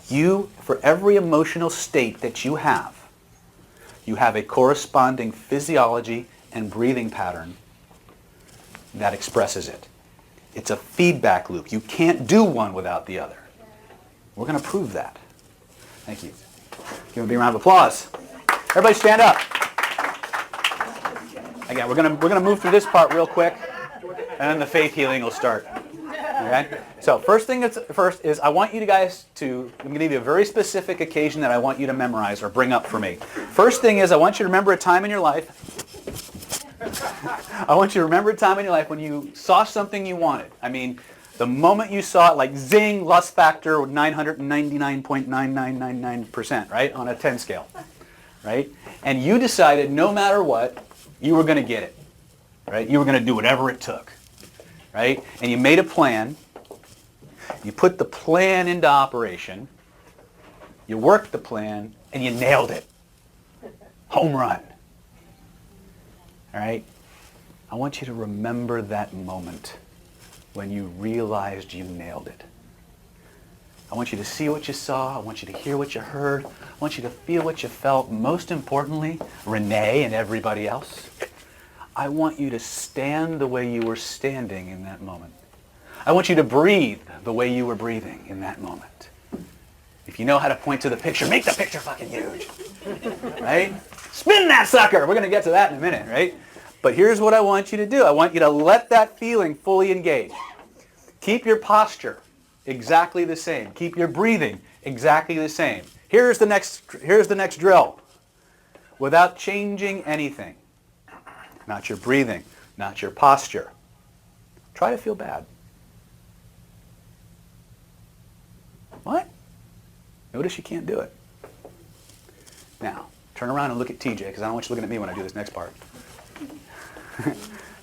For every emotional state that you have a corresponding physiology and breathing pattern that expresses it. It's a feedback loop. You can't do one without the other. We're going to prove that. Thank you. Give a big round of applause. Everybody stand up. Again, we're going to move through this part real quick, and then the faith healing will start. Okay? So first is I want you guys to, I'm going to give you a very specific occasion that I want you to memorize or bring up for me. First thing is I want you to remember a time in your life. I want you to remember a time in your life when you saw something you wanted. I mean, the moment you saw it, like zing, lust factor 999.9999%, right, on a 10 scale, right? And you decided no matter what, you were going to get it, right? You were going to do whatever it took, right? And you made a plan. You put the plan into operation. You worked the plan, and you nailed it. Home run. All right? I want you to remember that moment when you realized you nailed it. I want you to see what you saw. I want you to hear what you heard. I want you to feel what you felt. Most importantly, Renee and everybody else, I want you to stand the way you were standing in that moment. I want you to breathe the way you were breathing in that moment. If you know how to point to the picture, make the picture fucking huge. Right? Spin that sucker! We're going to get to that in a minute, right? But here's what I want you to do. I want you to let that feeling fully engage. Keep your posture exactly the same. Keep your breathing exactly the same. Here's the next drill. Without changing anything. Not your breathing, not your posture. Try to feel bad. What? Notice you can't do it. Now, turn around and look at TJ, because I don't want you looking at me when I do this next part.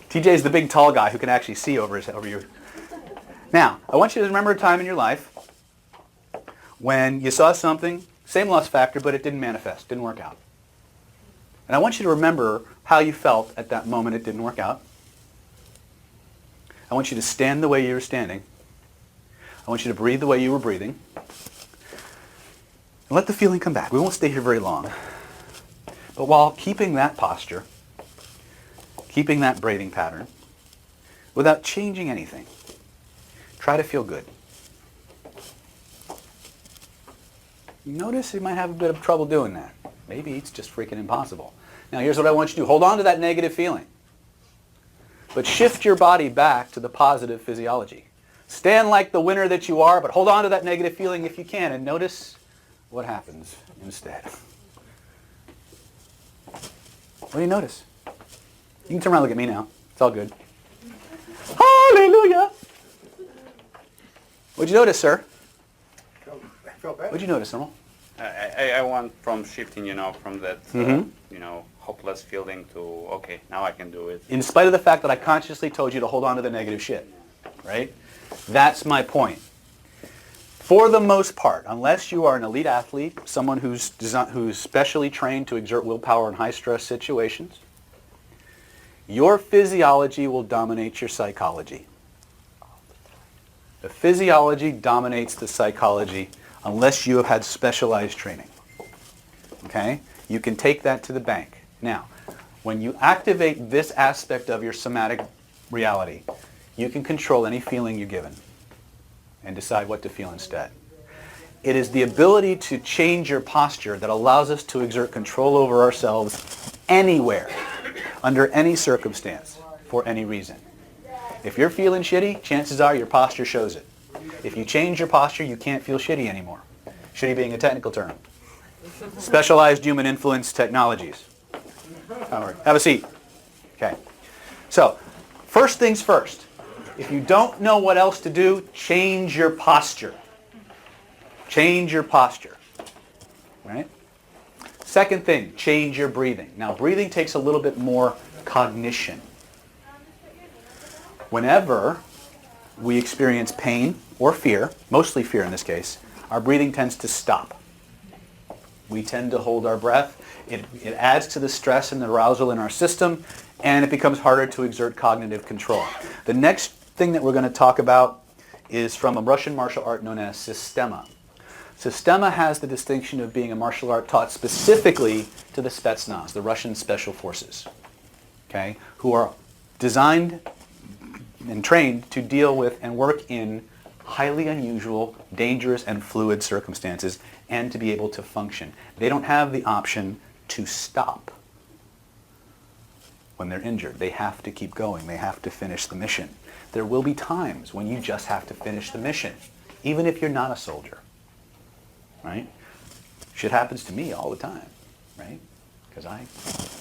TJ's the big tall guy who can actually see over you. Now, I want you to remember a time in your life when you saw something, same lust factor, but it didn't manifest, didn't work out. And I want you to remember how you felt at that moment it didn't work out. I want you to stand the way you were standing. I want you to breathe the way you were breathing. And let the feeling come back. We won't stay here very long. But while keeping that posture, keeping that breathing pattern, without changing anything, try to feel good. Notice you might have a bit of trouble doing that. Maybe it's just freaking impossible. Now here's what I want you to do. Hold on to that negative feeling. But shift your body back to the positive physiology. Stand like the winner that you are, but hold on to that negative feeling if you can, and notice what happens instead. What do you notice? You can turn around and look at me now. It's all good. Hallelujah! What'd you notice, sir? I felt bad. What'd you notice, Normal? I went from shifting, from that, hopeless feeling to, okay, now I can do it. In spite of the fact that I consciously told you to hold on to the negative shit, right? That's my point. For the most part, unless you are an elite athlete, someone who's specially trained to exert willpower in high-stress situations, your physiology will dominate your psychology. The physiology dominates the psychology unless you have had specialized training. Okay? You can take that to the bank. Now, when you activate this aspect of your somatic reality, you can control any feeling you're given and decide what to feel instead. It is the ability to change your posture that allows us to exert control over ourselves anywhere, under any circumstance, for any reason. If you're feeling shitty, chances are your posture shows it. If you change your posture, you can't feel shitty anymore. Shitty being a technical term. Specialized human influence technologies. All right, have a seat. Okay. So, first things first. If you don't know what else to do, change your posture. Change your posture. Right? Second thing, change your breathing. Now, breathing takes a little bit more cognition. Whenever we experience pain or fear, mostly fear in this case, our breathing tends to stop. We tend to hold our breath. It adds to the stress and the arousal in our system, and it becomes harder to exert cognitive control. The next thing that we're going to talk about is from a Russian martial art known as Systema. Systema has the distinction of being a martial art taught specifically to the Spetsnaz, the Russian special forces, okay, who are designed and trained to deal with and work in highly unusual, dangerous, and fluid circumstances and to be able to function. They don't have the option to stop when they're injured. They have to keep going. They have to finish the mission. There will be times when you just have to finish the mission, even if you're not a soldier. Right? Shit happens to me all the time, right? Because I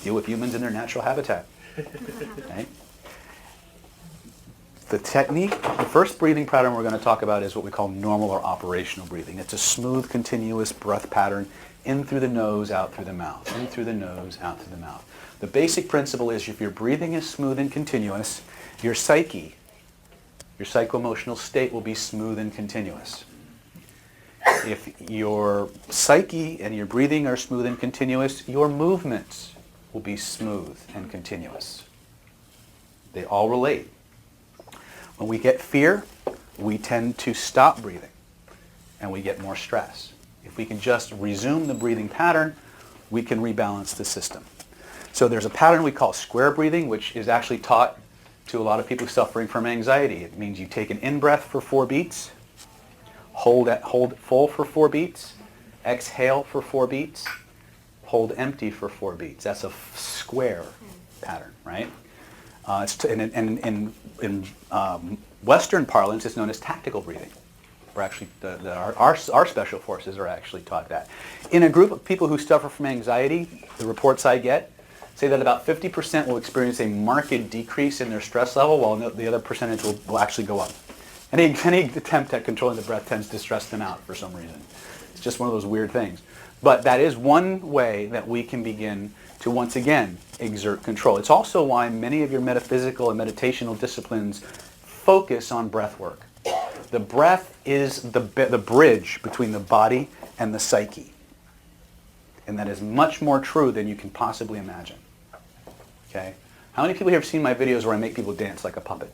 deal with humans in their natural habitat. Right? The technique, the first breathing pattern we're going to talk about is what we call normal or operational breathing. It's a smooth, continuous breath pattern, in through the nose, out through the mouth, in through the nose, out through the mouth. The basic principle is if your breathing is smooth and continuous, your psyche, your psycho-emotional state will be smooth and continuous. If your psyche and your breathing are smooth and continuous, your movements will be smooth and continuous. They all relate. When we get fear, we tend to stop breathing and we get more stress. If we can just resume the breathing pattern, we can rebalance the system. So there's a pattern we call square breathing, which is actually taught to a lot of people suffering from anxiety. It means you take an in-breath for 4 beats, hold full for 4 beats, exhale for 4 beats, hold empty for 4 beats. That's a square pattern, right? In Western parlance, it's known as tactical breathing. We're actually, our special forces are actually taught that. In a group of people who suffer from anxiety, the reports I get say that about 50% will experience a marked decrease in their stress level, while the other percentage will actually go up. Any attempt at controlling the breath tends to stress them out for some reason. It's just one of those weird things. But that is one way that we can begin to once again exert control. It's also why many of your metaphysical and meditational disciplines focus on breath work. The breath is the bridge between the body and the psyche. And that is much more true than you can possibly imagine. Okay? How many people here have seen my videos where I make people dance like a puppet?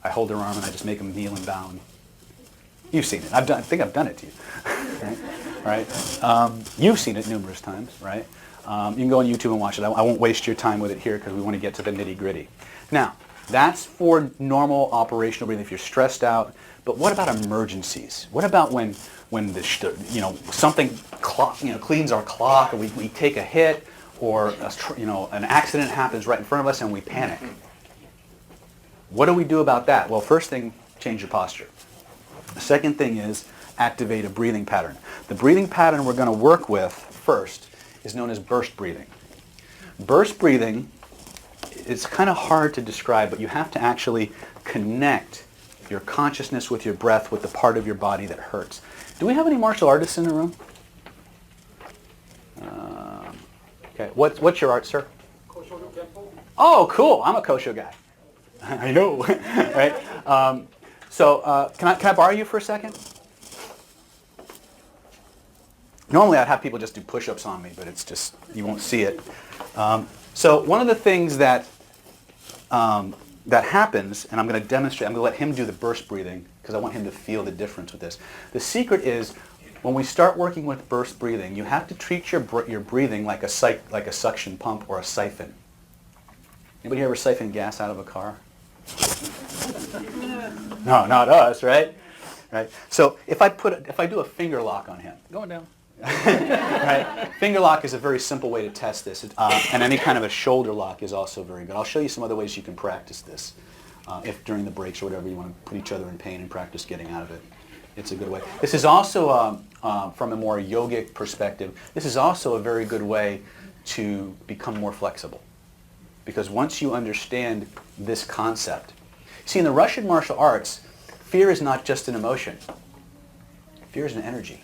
I hold their arm and I just make them kneel and bow. You've seen it. I think I've done it to you. Right? You've seen it numerous times, right? You can go on YouTube and watch it. I won't waste your time with it here because we want to get to the nitty-gritty. Now, that's for normal operational breathing if you're stressed out. But what about emergencies? What about when something cleans our clock, or we take a hit, or an accident happens right in front of us and we panic? What do we do about that? Well, first thing, change your posture. The second thing is activate a breathing pattern. The breathing pattern we're going to work with first is known as burst breathing. Burst breathing is kind of hard to describe, but you have to actually connect your consciousness with your breath with the part of your body that hurts. Do we have any martial artists in the room? Okay. What's your art, sir? Oh, cool. I'm a Kosho guy. I know. Right? Can I borrow you for a second? Normally I'd have people just do push-ups on me, but it's just, you won't see it. So one of the things that happens, and I'm going to demonstrate, I'm going to let him do the burst breathing because I want him to feel the difference with this. The secret is when we start working with burst breathing, you have to treat your breathing like a suction pump or a siphon. Anybody ever siphon gas out of a car? No, not us, right? Right. So if I do a finger lock on him, going down. Right. Finger lock is a very simple way to test this, and any kind of a shoulder lock is also very good. I'll show you some other ways you can practice this. If during the breaks or whatever you want to put each other in pain and practice getting out of it, it's a good way. This is also, from a more yogic perspective, this is also a very good way to become more flexible. Because once you understand this concept, see, in the Russian martial arts, fear is not just an emotion. Fear is an energy.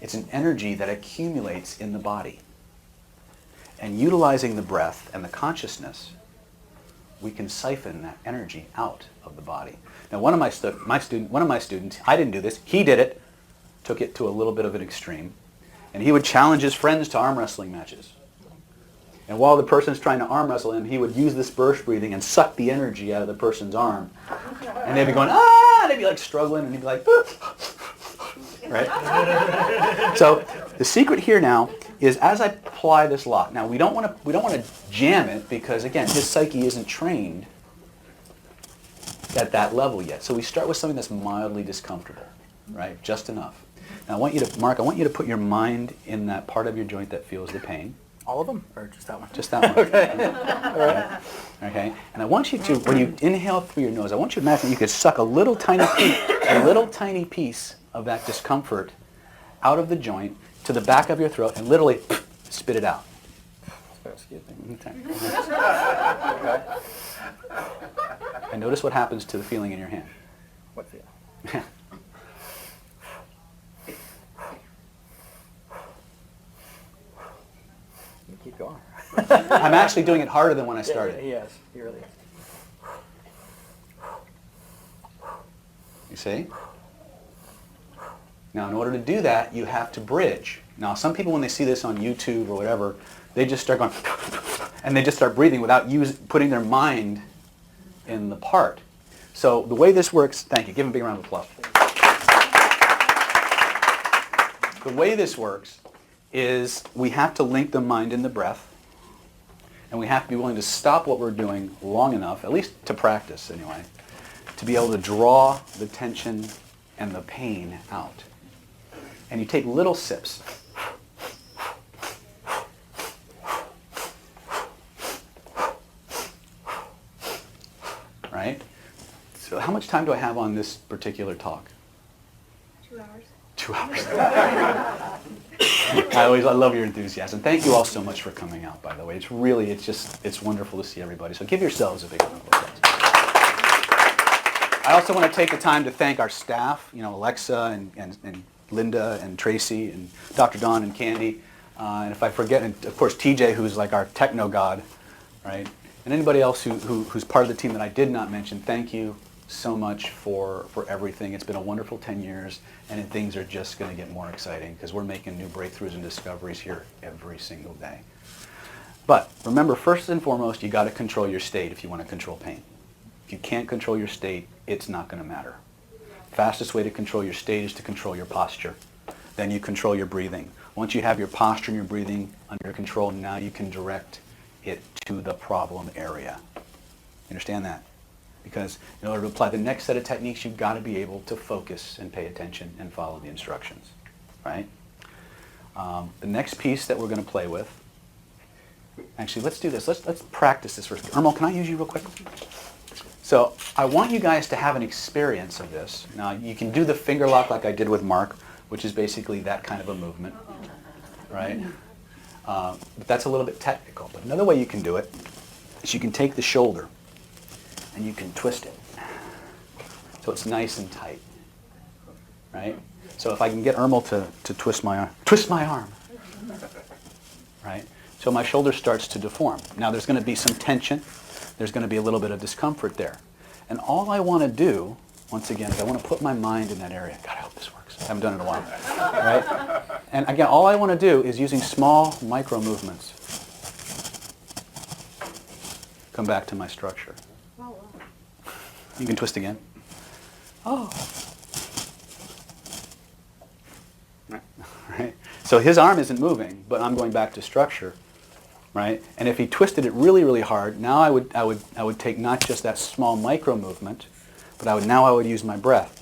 It's an energy that accumulates in the body. And utilizing the breath and the consciousness, we can siphon that energy out of the body. Now, one of my students, I didn't do this, he did it, took it to a little bit of an extreme, and he would challenge his friends to arm wrestling matches. And while the person's trying to arm wrestle him, he would use this burst breathing and suck the energy out of the person's arm. And they'd be going, ah! And they'd be like struggling, and he'd be like, right? So the secret here now is as I apply this lock. Now we don't want to jam it because again his psyche isn't trained at that level yet. So we start with something that's mildly discomfortable, right? Just enough. Now I want you to, Mark, I want you to put your mind in that part of your joint that feels the pain. All of them, or just that one? Just that one. Okay. All right. Okay. And I want you to, when you inhale through your nose, I want you to imagine you could suck a little tiny piece of that discomfort out of the joint to the back of your throat and literally spit it out. Excuse me. Okay. And notice what happens to the feeling in your hand. What feel? You keep going. I'm actually doing it harder than when I started. Yes, you really. You see? Now, in order to do that, you have to bridge. Now, some people, when they see this on YouTube or whatever, they just start going, and they just start breathing without putting their mind in the part. So the way this works, thank you, give him a big round of applause. The way this works is we have to link the mind and the breath, and we have to be willing to stop what we're doing long enough, at least to practice anyway, to be able to draw the tension and the pain out. And you take little sips. Right? So how much time do I have on this particular talk? 2 hours. 2 hours. I love your enthusiasm. Thank you all so much for coming out, by the way. It's wonderful to see everybody. So give yourselves a big round of applause. I also want to take the time to thank our staff, Alexa and Linda and Tracy and Dr. Don and Candy. And if I forget, and of course TJ, who's like our techno god, right? And anybody else who's part of the team that I did not mention, thank you so much for everything. It's been a wonderful 10 years, and things are just going to get more exciting because we're making new breakthroughs and discoveries here every single day. But remember, first and foremost, you got to control your state if you want to control pain. If you can't control your state, it's not going to matter. Fastest way to control your state is to control your posture. Then you control your breathing. Once you have your posture and your breathing under control, now you can direct it to the problem area. Understand that? Because in order to apply the next set of techniques, you've got to be able to focus and pay attention and follow the instructions, right? The next piece that we're going to play with, actually, let's do this. Let's practice this first. Irmal, can I use you real quick? So I want you guys to have an experience of this. Now, you can do the finger lock like I did with Mark, which is basically that kind of a movement, right? But that's a little bit technical. But another way you can do it is you can take the shoulder and you can twist it so it's nice and tight, right? So if I can get Irmal to twist my arm, right? So my shoulder starts to deform. Now there's going to be some tension. There's going to be a little bit of discomfort there. And all I want to do, once again, is I want to put my mind in that area. God, I hope this works. I haven't done it in a while, right? And again, all I want to do is using small micro movements come back to my structure. Oh, wow. You can twist again. Oh. Right? So his arm isn't moving, but I'm going back to structure, right? And if he twisted it really, really hard, now I would take not just that small micro movement, but I would use my breath.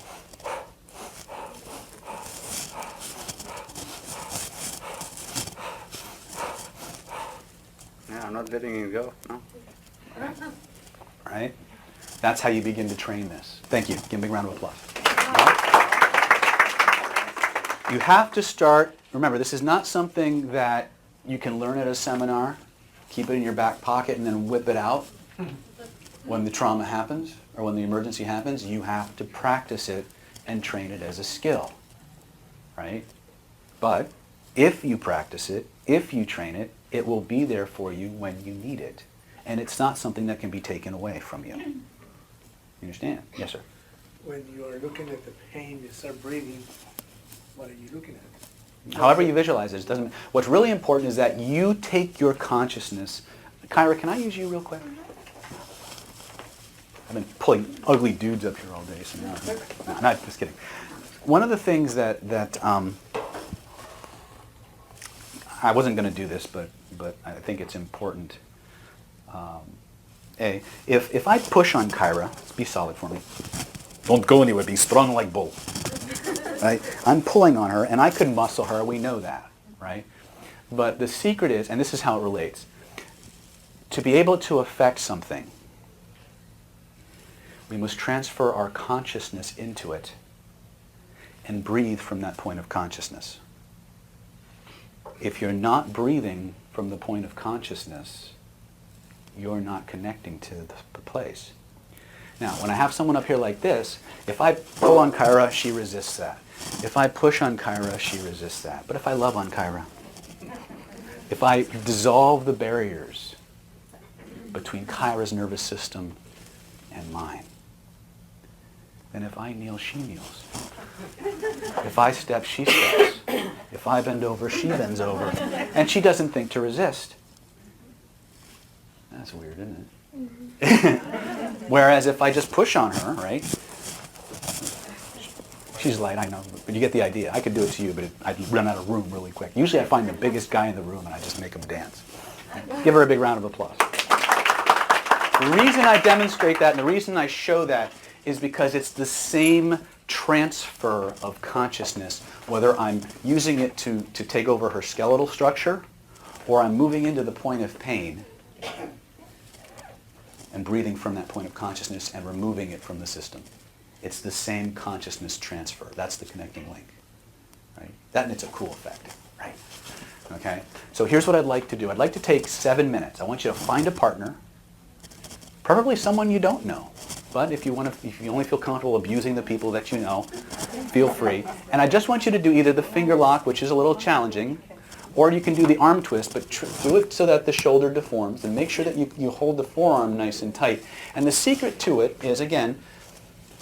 Yeah, I'm not letting it go. No. Right? That's how you begin to train this. Thank you. Give me a big round of applause. You have to start, remember, this is not something that you can learn at a seminar, keep it in your back pocket, and then whip it out when the trauma happens or when the emergency happens. You have to practice it and train it as a skill, right? But if you practice it, if you train it, it will be there for you when you need it. And it's not something that can be taken away from you. You understand? Yes, sir. When you are looking at the pain, you start breathing, what are you looking at? However you visualize it, doesn't. What's really important is that you take your consciousness. Kyra, can I use you real quick? I've been pulling ugly dudes up here all day, so no, not just kidding. One of the things that I wasn't going to do this, but I think it's important. If I push on Kyra, be solid for me. Don't go anywhere. Be strong like bull. Right? I'm pulling on her, and I could muscle her. We know that, right? But the secret is, and this is how it relates, to be able to affect something, we must transfer our consciousness into it and breathe from that point of consciousness. If you're not breathing from the point of consciousness, you're not connecting to the place. Now, when I have someone up here like this, if I pull on Kyra, she resists that. If I push on Kyra, she resists that. But if I love on Kyra, if I dissolve the barriers between Kyra's nervous system and mine, then if I kneel, she kneels. If I step, she steps. If I bend over, she bends over. And she doesn't think to resist. That's weird, isn't it? Whereas if I just push on her, right? She's light, I know, but you get the idea. I could do it to you, but I'd run out of room really quick. Usually I find the biggest guy in the room and I just make him dance. Give her a big round of applause. The reason I demonstrate that and the reason I show that is because it's the same transfer of consciousness, whether I'm using it to take over her skeletal structure or I'm moving into the point of pain and breathing from that point of consciousness and removing it from the system. It's the same consciousness transfer. That's the connecting link. Right? That and it's a cool effect. Right? Okay? So here's what I'd like to do. I'd like to take 7 minutes. I want you to find a partner, preferably someone you don't know. But if you only feel comfortable abusing the people that you know, feel free. And I just want you to do either the finger lock, which is a little challenging, or you can do the arm twist, but do it so that the shoulder deforms, and make sure that you hold the forearm nice and tight. And the secret to it is, again,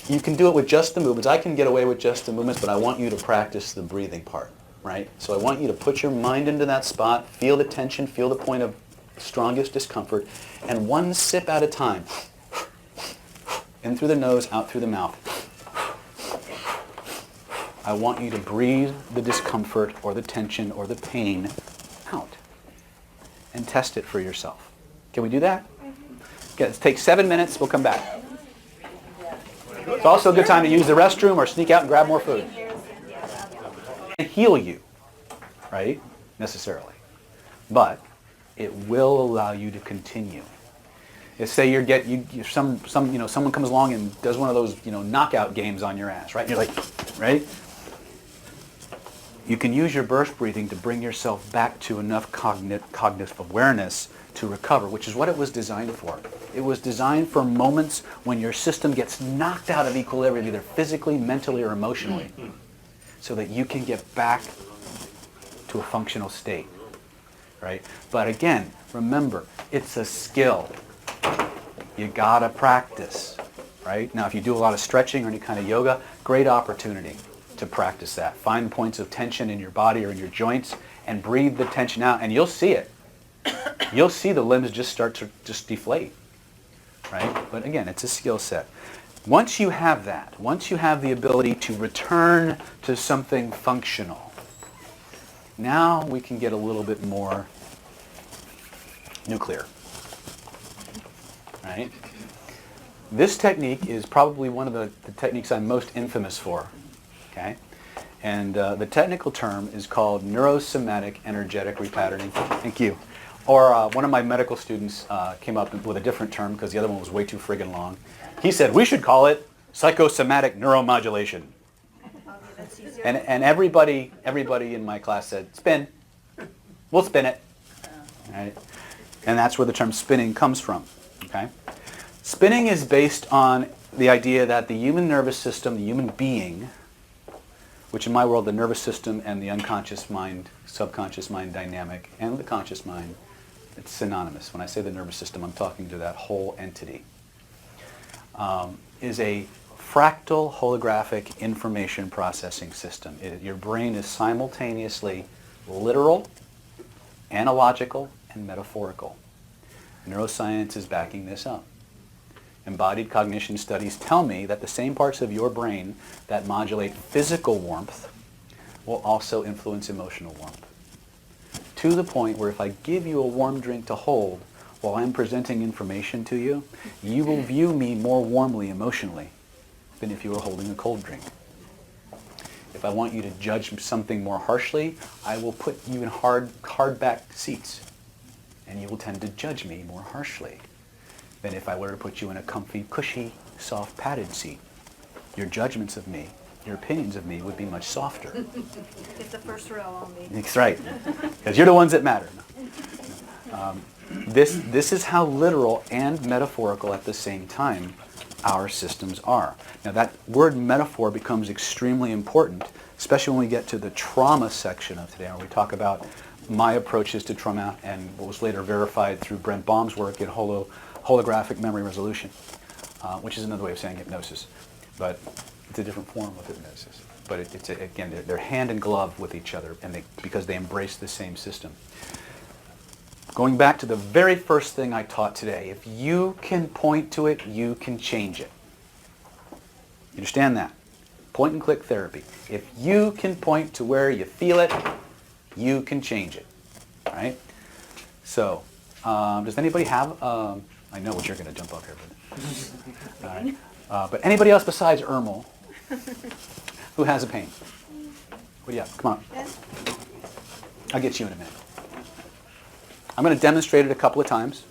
you can do it with just the movements. I can get away with just the movements, but I want you to practice the breathing part, right? So I want you to put your mind into that spot, feel the tension, feel the point of strongest discomfort, and one sip at a time. In through the nose, out through the mouth. I want you to breathe the discomfort or the tension or the pain out and test it for yourself. Can we do that? Okay, let's take 7 minutes. We'll come back. It's also a good time to use the restroom or sneak out and grab more food. And heal you, right? Necessarily. But it will allow you to continue. Say someone comes along and does one of those knockout games on your ass, right? And you're like, right? You can use your burst breathing to bring yourself back to enough cognitive awareness to recover, which is what it was designed for. It was designed for moments when your system gets knocked out of equilibrium, either physically, mentally, or emotionally, so that you can get back to a functional state, right? But again, remember, it's a skill. You gotta practice, right? Now, if you do a lot of stretching or any kind of yoga, great opportunity to practice that. Find points of tension in your body or in your joints and breathe the tension out, and you'll see it. You'll see the limbs just start to just deflate, right? But again, it's a skill set. Once you have that, once you have the ability to return to something functional, now we can get a little bit more nuclear. Right? This technique is probably one of the techniques I'm most infamous for. Okay? And the technical term is called Neurosomatic energetic repatterning. Thank you. Or one of my medical students came up with a different term because the other one was way too friggin' long. He said, we should call it psychosomatic neuromodulation. And everybody in my class said, spin. We'll spin it. Right? And that's where the term spinning comes from. Okay? Spinning is based on the idea that the human nervous system, the human being, which in my world, the nervous system and the unconscious mind, subconscious mind dynamic, and the conscious mind, it's synonymous. When I say the nervous system, I'm talking to that whole entity, is a fractal holographic information processing system. Your brain is simultaneously literal, analogical, and metaphorical. Neuroscience is backing this up. Embodied cognition studies tell me that the same parts of your brain that modulate physical warmth will also influence emotional warmth. To the point where if I give you a warm drink to hold while I'm presenting information to you, you will view me more warmly emotionally than if you were holding a cold drink. If I want you to judge something more harshly, I will put you in hard-backed seats, and you will tend to judge me more harshly than if I were to put you in a comfy, cushy, soft, padded seat. Your judgments of me, your opinions of me would be much softer. Get the first row on me. That's right, because you're the ones that matter. This is how literal and metaphorical at the same time our systems are. Now that word metaphor becomes extremely important, especially when we get to the trauma section of today, where we talk about my approaches to trauma and what was later verified through Brent Baum's work in holographic memory resolution, which is another way of saying hypnosis, but it's a different form of hypnosis. But again, they're hand in glove with each other, and because they embrace the same system. Going back to the very first thing I taught today, if you can point to it, you can change it. You understand that? Point and click therapy. If you can point to where you feel it, you can change it. All right? So, does anybody have, I know what you're going to jump up here, but, all right. But anybody else besides Ermel who has a pain? What do you have? Come on. Yes. I'll get you in a minute. I'm going to demonstrate it a couple of times,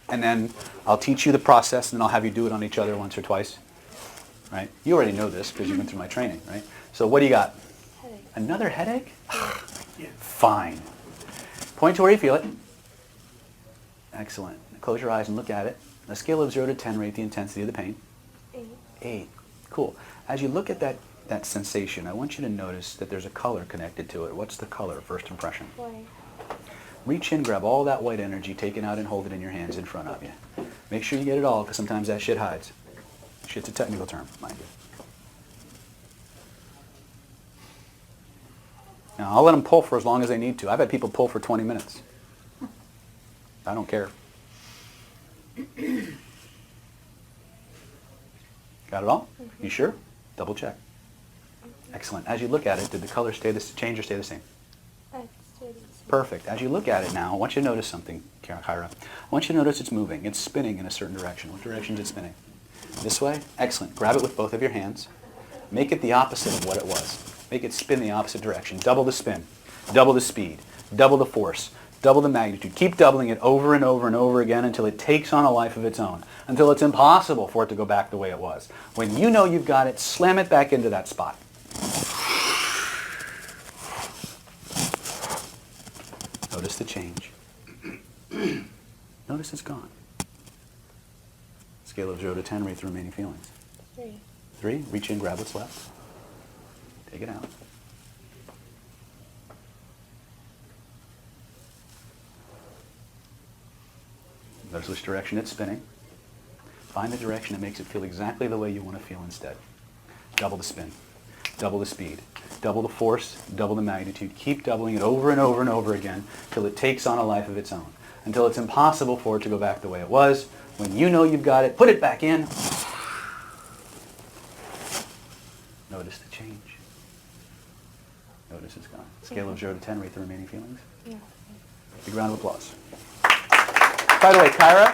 and then I'll teach you the process, and then I'll have you do it on each other once or twice. Right? You already know this because you went through my training, right? So what do you got? Headache. Another headache? Yeah. Fine. Point to where you feel it. Excellent. Close your eyes and look at it. On a scale of 0 to 10, rate the intensity of the pain. 8. 8. Cool. As you look at that sensation, I want you to notice that there's a color connected to it. What's the color, first impression? White. Reach in, grab all that white energy, take it out and hold it in your hands in front of you. Make sure you get it all, because sometimes that shit hides. Shit's a technical term, mind you. Now, I'll let them pull for as long as they need to. I've had people pull for 20 minutes. I don't care. Got it all? You sure? Double check. Excellent. As you look at it, did the color change or stay the same? Perfect. As you look at it now, I want you to notice something, Kyra. I want you to notice it's moving. It's spinning in a certain direction. What direction is it spinning? This way? Excellent. Grab it with both of your hands. Make it the opposite of what it was. Make it spin the opposite direction. Double the spin. Double the speed. Double the force. Double the magnitude. Keep doubling it over and over and over again until it takes on a life of its own. Until it's impossible for it to go back the way it was. When you know you've got it, slam it back into that spot. Notice the change. Notice it's gone. Scale of 0 to 10, rate the remaining feelings. 3. 3, reach in, grab what's left. Take it out. Notice which direction it's spinning. Find the direction that makes it feel exactly the way you want to feel instead. Double the spin. Double the speed. Double the force. Double the magnitude. Keep doubling it over and over and over again till it takes on a life of its own. Until it's impossible for it to go back the way it was. When you know you've got it, put it back in. Notice the change. Notice it's gone. Scale of 0 to 10, rate the remaining feelings. Yeah. Big round of applause. By the way, Kyra,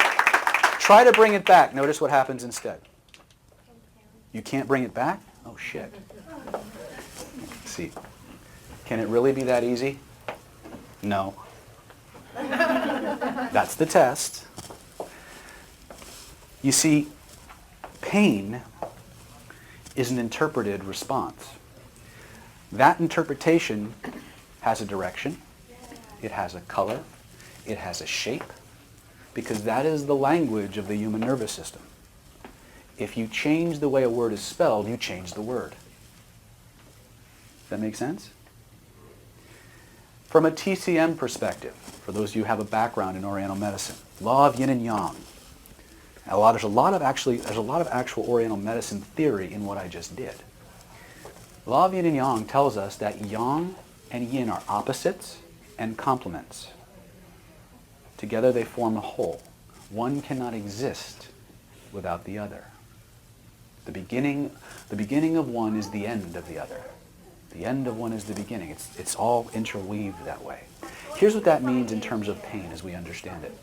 try to bring it back. Notice what happens instead. You can't bring it back? Oh, shit. Let's see. Can it really be that easy? No. That's the test. You see, pain is an interpreted response. That interpretation has a direction, it has a color, it has a shape, because that is the language of the human nervous system. If you change the way a word is spelled, you change the word. Does that make sense? From a TCM perspective, for those of you who have a background in Oriental medicine, law of yin and yang. There's a lot of actual Oriental medicine theory in what I just did. Law of yin and yang tells us that yang and yin are opposites and complements. Together they form a whole. One cannot exist without the other. The beginning of one is the end of the other. The end of one is the beginning. It's all interweaved that way. Here's what that means in terms of pain as we understand it.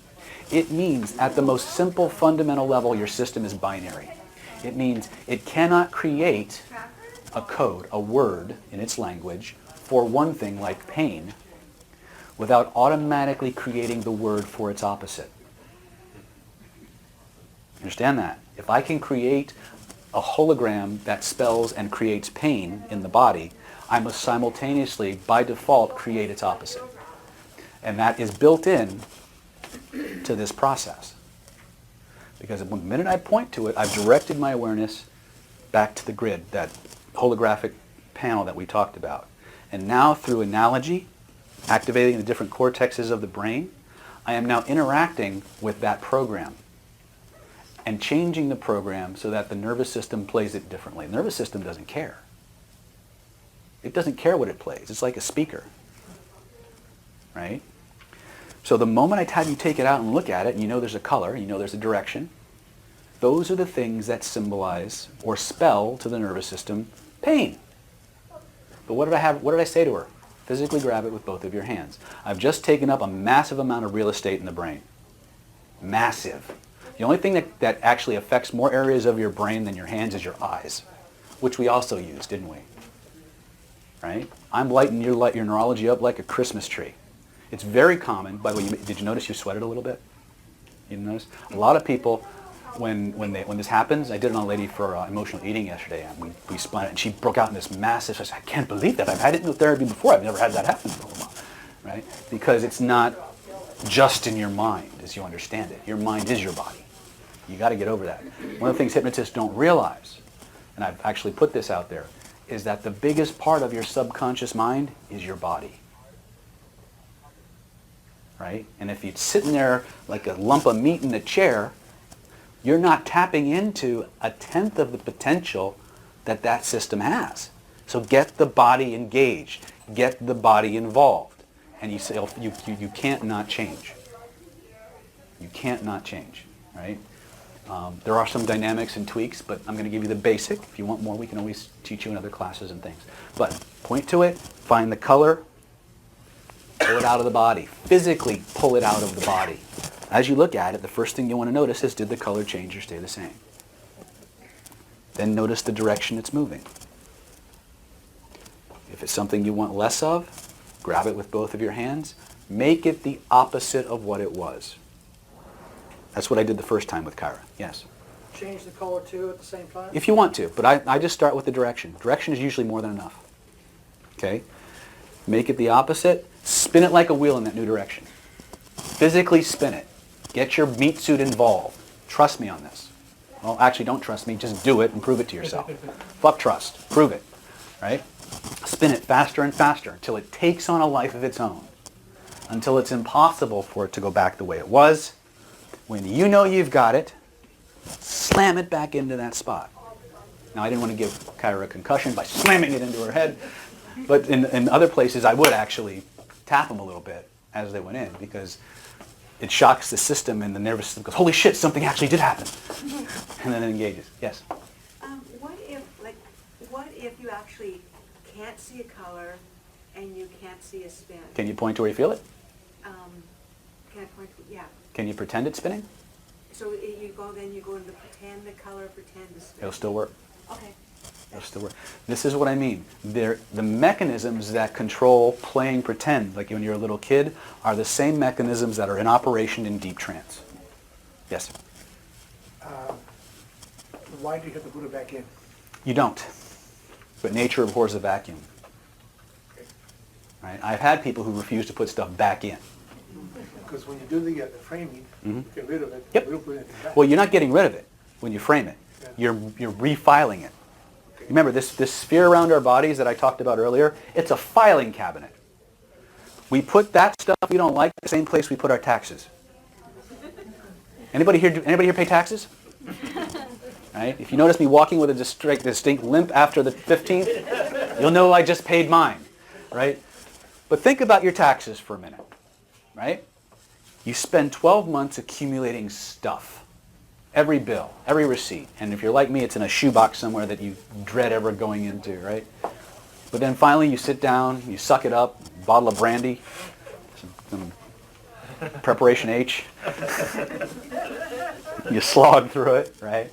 It means at the most simple fundamental level your system is binary. It means it cannot create a code, a word in its language for one thing like pain without automatically creating the word for its opposite. Understand that? If I can create a hologram that spells and creates pain in the body, I must simultaneously, by default, create its opposite. And that is built in to this process. Because the minute I point to it, I've directed my awareness back to the grid, that holographic panel that we talked about. And now through analogy, activating the different cortexes of the brain, I am now interacting with that program and changing the program so that the nervous system plays it differently. The nervous system doesn't care. It doesn't care what it plays. It's like a speaker, right? So the moment I have you take it out and look at it, and you know there's a color, you know there's a direction, those are the things that symbolize or spell to the nervous system pain. But what did I say to her? Physically grab it with both of your hands. I've just taken up a massive amount of real estate in the brain. Massive. The only thing that actually affects more areas of your brain than your hands is your eyes, which we also used, didn't we? Right? I'm lighting your neurology up like a Christmas tree. It's very common. By the way, did you notice you sweated a little bit? You didn't notice? A lot of people, when this happens, I did it on a lady for emotional eating yesterday, and we spun it, and she broke out in this massive, I said, I can't believe that. I've had hypnotherapy before. I've never had that happen before. Right? Because it's not just in your mind as you understand it. Your mind is your body. You got to get over that. One of the things hypnotists don't realize, and I've actually put this out there, is that the biggest part of your subconscious mind is your body. Right? And if you're sitting there like a lump of meat in a chair, you're not tapping into 1/10 of the potential that that system has. So get the body engaged. Get the body involved. And you can't not change. You can't not change. Right? There are some dynamics and tweaks, but I'm going to give you the basic. If you want more, we can always teach you in other classes and things. But point to it, find the color, pull it out of the body. Physically pull it out of the body. As you look at it, the first thing you want to notice is, did the color change or stay the same? Then notice the direction it's moving. If it's something you want less of, grab it with both of your hands. Make it the opposite of what it was. That's what I did the first time with Kyra. Yes? Change the color too at the same time? If you want to, but I just start with the direction. Direction is usually more than enough. Okay? Make it the opposite. Spin it like a wheel in that new direction. Physically spin it. Get your meat suit involved. Trust me on this. Well, actually, don't trust me. Just do it and prove it to yourself. Fuck trust. Prove it. Right? Spin it faster and faster until it takes on a life of its own. Until it's impossible for it to go back the way it was. When you know you've got it, slam it back into that spot. Now, I didn't want to give Kyra a concussion by slamming it into her head, but in other places I would actually tap them a little bit as they went in, because it shocks the system and the nervous system goes, holy shit, something actually did happen. And then it engages. Yes? What if you actually can't see a color and you can't see a spin? Can you point to where you feel it? Can I point to, yeah. Can you pretend it's spinning? So you go into pretend the color, pretend the spin. It'll still work. Okay. It'll still work. This is what I mean. The mechanisms that control playing pretend, like when you're a little kid, are the same mechanisms that are in operation in deep trance. Yes? Why do you have to put it back in? You don't. But nature abhors a vacuum. Okay. Right? I've had people who refuse to put stuff back in. Because when you do the framing, you get rid of it. Yep. You put it back. Well, you're not getting rid of it when you frame it. Yeah. You're refiling it. Remember, this sphere around our bodies that I talked about earlier, it's a filing cabinet. We put that stuff we don't like the same place we put our taxes. Anybody here pay taxes? Right? If you notice me walking with a distinct limp after the 15th, you'll know I just paid mine. Right? But think about your taxes for a minute. Right? You spend 12 months accumulating stuff. Every bill, every receipt. And if you're like me, it's in a shoebox somewhere that you dread ever going into, right? But then finally you sit down, you suck it up, bottle of brandy, some preparation H. You slog through it, right?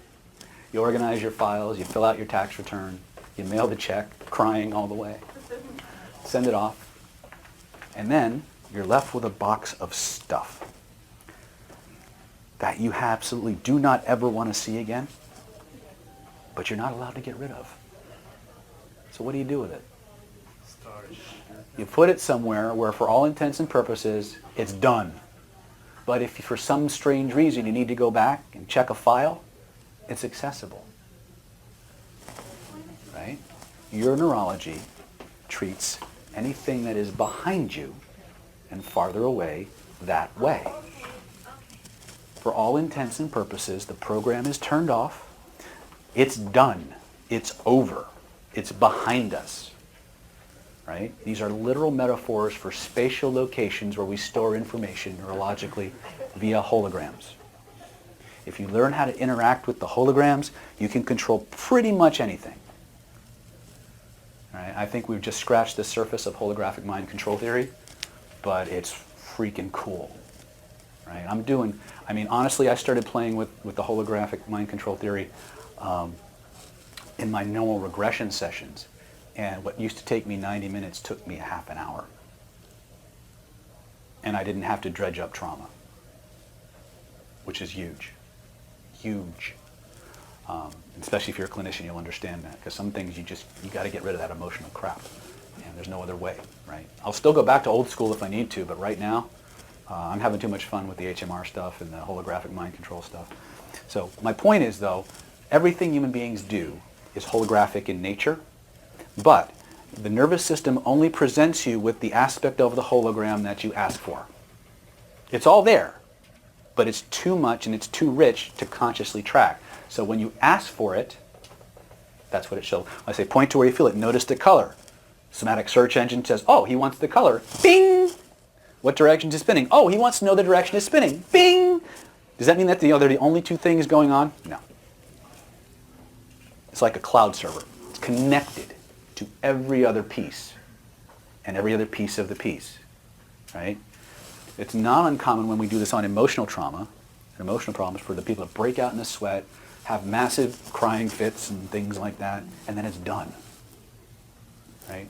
You organize your files, you fill out your tax return, you mail the check, crying all the way, send it off, and then you're left with a box of stuff that you absolutely do not ever want to see again, but you're not allowed to get rid of. So what do you do with it? You put it somewhere where for all intents and purposes, it's done. But if for some strange reason you need to go back and check a file, it's accessible. Right? Your neurology treats anything that is behind you and farther away that way. For all intents and purposes, the program is turned off. It's done. It's over. It's behind us. Right? These are literal metaphors for spatial locations where we store information neurologically via holograms. If you learn how to interact with the holograms, you can control pretty much anything. Right? I think we've just scratched the surface of holographic mind control theory, but it's freaking cool. Right? Honestly, I started playing with the holographic mind control theory in my normal regression sessions. And what used to take me 90 minutes took me a half an hour. And I didn't have to dredge up trauma, which is huge. Huge. Especially if you're a clinician, you'll understand that. Because some things you got to get rid of that emotional crap. And there's no other way, right? I'll still go back to old school if I need to, but right now, I'm having too much fun with the HMR stuff and the holographic mind control stuff. So my point is, though, everything human beings do is holographic in nature, but the nervous system only presents you with the aspect of the hologram that you ask for. It's all there, but it's too much and it's too rich to consciously track. So when you ask for it, that's what it shows. I say point to where you feel it. Notice the color. Somatic search engine says, oh, he wants the color. Bing! What direction is it spinning? Oh, he wants to know the direction it's spinning. Bing! Does that mean that they're the only two things going on? No. It's like a cloud server. It's connected to every other piece and every other piece of the piece, right? It's not uncommon when we do this on emotional trauma, emotional problems for the people that break out in a sweat, have massive crying fits and things like that, and then it's done, right?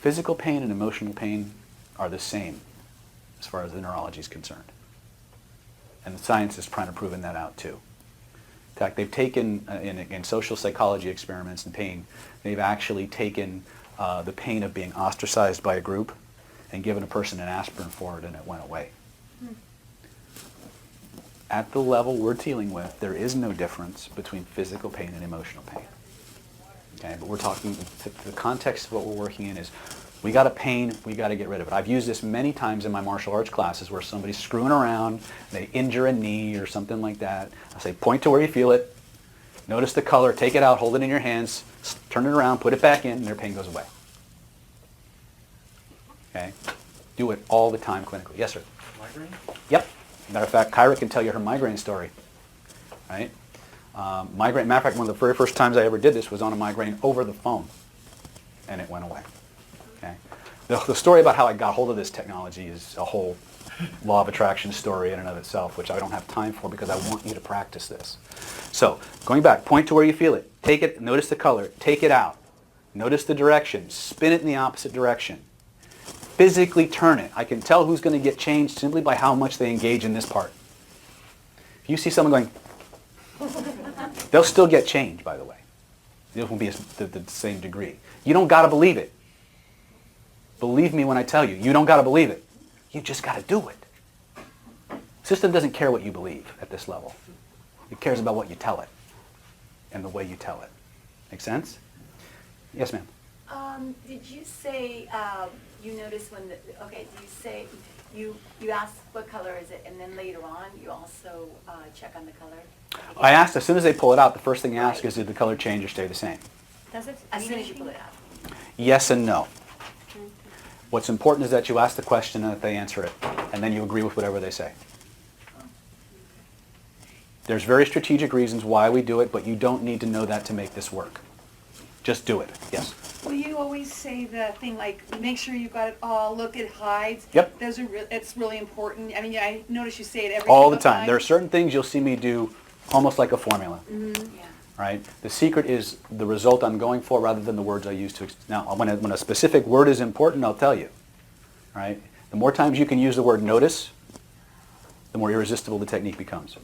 Physical pain and emotional pain are the same as far as the neurology is concerned. And the science is trying to prove that out too. In fact, they've taken, in social psychology experiments in pain, they've actually taken the pain of being ostracized by a group and given a person an aspirin for it and it went away. At the level we're dealing with, there is no difference between physical pain and emotional pain. Okay, but we're talking, the context of what we're working in is, we got a pain, we got to get rid of it. I've used this many times in my martial arts classes where somebody's screwing around, they injure a knee or something like that. I say, point to where you feel it, notice the color, take it out, hold it in your hands, turn it around, put it back in, and their pain goes away. Okay? Do it all the time clinically. Yes, sir? Migraine? Yep. Matter of fact, Kyra can tell you her migraine story. Right? Migraine, matter of fact, one of the very first times I ever did this was on a migraine over the phone, and it went away. Okay. The story about how I got hold of this technology is a whole law of attraction story in and of itself, which I don't have time for because I want you to practice this. So, going back, point to where you feel it. Take it, notice the color, take it out. Notice the direction, spin it in the opposite direction. Physically turn it. I can tell who's going to get changed simply by how much they engage in this part. If you see someone going, they'll still get changed, by the way. It won't be the same degree. You don't got to believe it. Believe me when I tell you, you don't got to believe it. You just got to do it. System doesn't care what you believe at this level. It cares about what you tell it and the way you tell it. Make sense? Yes, ma'am. Did you say you notice when do you say you ask what color is it, and then later on you also check on the color? I asked as soon as they pull it out, the first thing I ask is, did the color change or stay the same? Does it? As soon as you pull it out. Yes and no. What's important is that you ask the question and that they answer it, and then you agree with whatever they say. There's very strategic reasons why we do it, but you don't need to know that to make this work. Just do it. Yes. Well, you always say the thing like, make sure you got it all, look, it hides. Yep. Those are, it's really important. I mean, I notice you say it every All the single time. There are certain things you'll see me do almost like a formula. Yeah. Right? The secret is the result I'm going for rather than the words I use to... Now, when a specific word is important, I'll tell you. Right? The more times you can use the word notice, the more irresistible the technique becomes.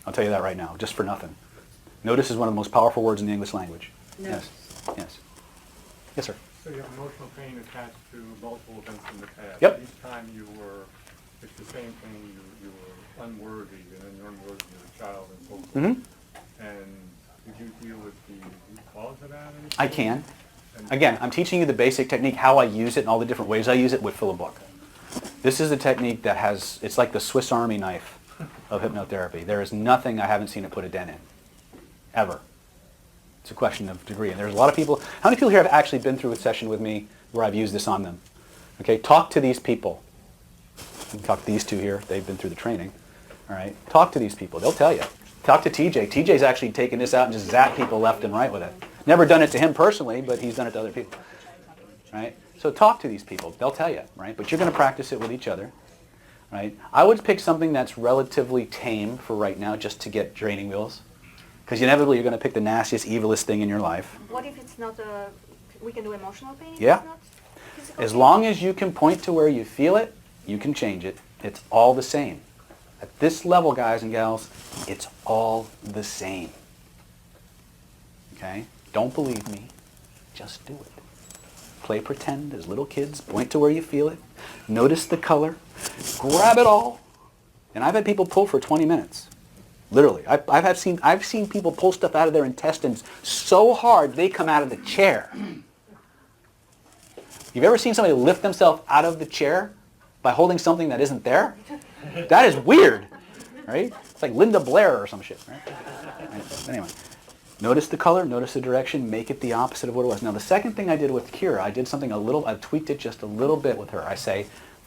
I'll tell you that right now, just for nothing. Notice is one of the most powerful words in the English language. Yes. Yes. Yes, sir. So you have emotional pain attached to multiple events in the past. Yep. Each time it's the same thing, you were unworthy, and then you're unworthy as a child and so forth. Mm-hmm. And did you deal with the root cause of that? I can. Again, I'm teaching you the basic technique, how I use it, and all the different ways I use it would fill a book. This is a technique that has, it's like the Swiss Army knife of hypnotherapy. There is nothing I haven't seen it put a dent in. Ever. It's a question of degree. And there's a lot of people, how many people here have actually been through a session with me where I've used this on them? Okay, talk to these people. You can talk to these two here. They've been through the training. All right, talk to these people. They'll tell you. Talk to TJ. TJ's actually taken this out and just zapped people left and right with it. Never done it to him personally, but he's done it to other people. Right? So talk to these people. They'll tell you, right? But you're going to practice it with each other. Right? I would pick something that's relatively tame for right now just to get training wheels. Because inevitably you're going to pick the nastiest, evilest thing in your life. What if it's not we can do emotional pain? if Yeah. it's not physical As pain? long as you can point to where you feel it, you can change it. It's all the same. At this level, guys and gals, it's all the same. Okay? Don't believe me. Just do it. Play pretend as little kids. Point to where you feel it. Notice the color. Grab it all. And I've had people pull for 20 minutes. Literally. I've seen people pull stuff out of their intestines so hard they come out of the chair. You've ever seen somebody lift themselves out of the chair by holding something that isn't there? That is weird, right? It's like Linda Blair or some shit, right? Anyway, notice the color, notice the direction, make it the opposite of what it was. Now, the second thing I did with Kira, I did something I tweaked it just a little bit with her. I say,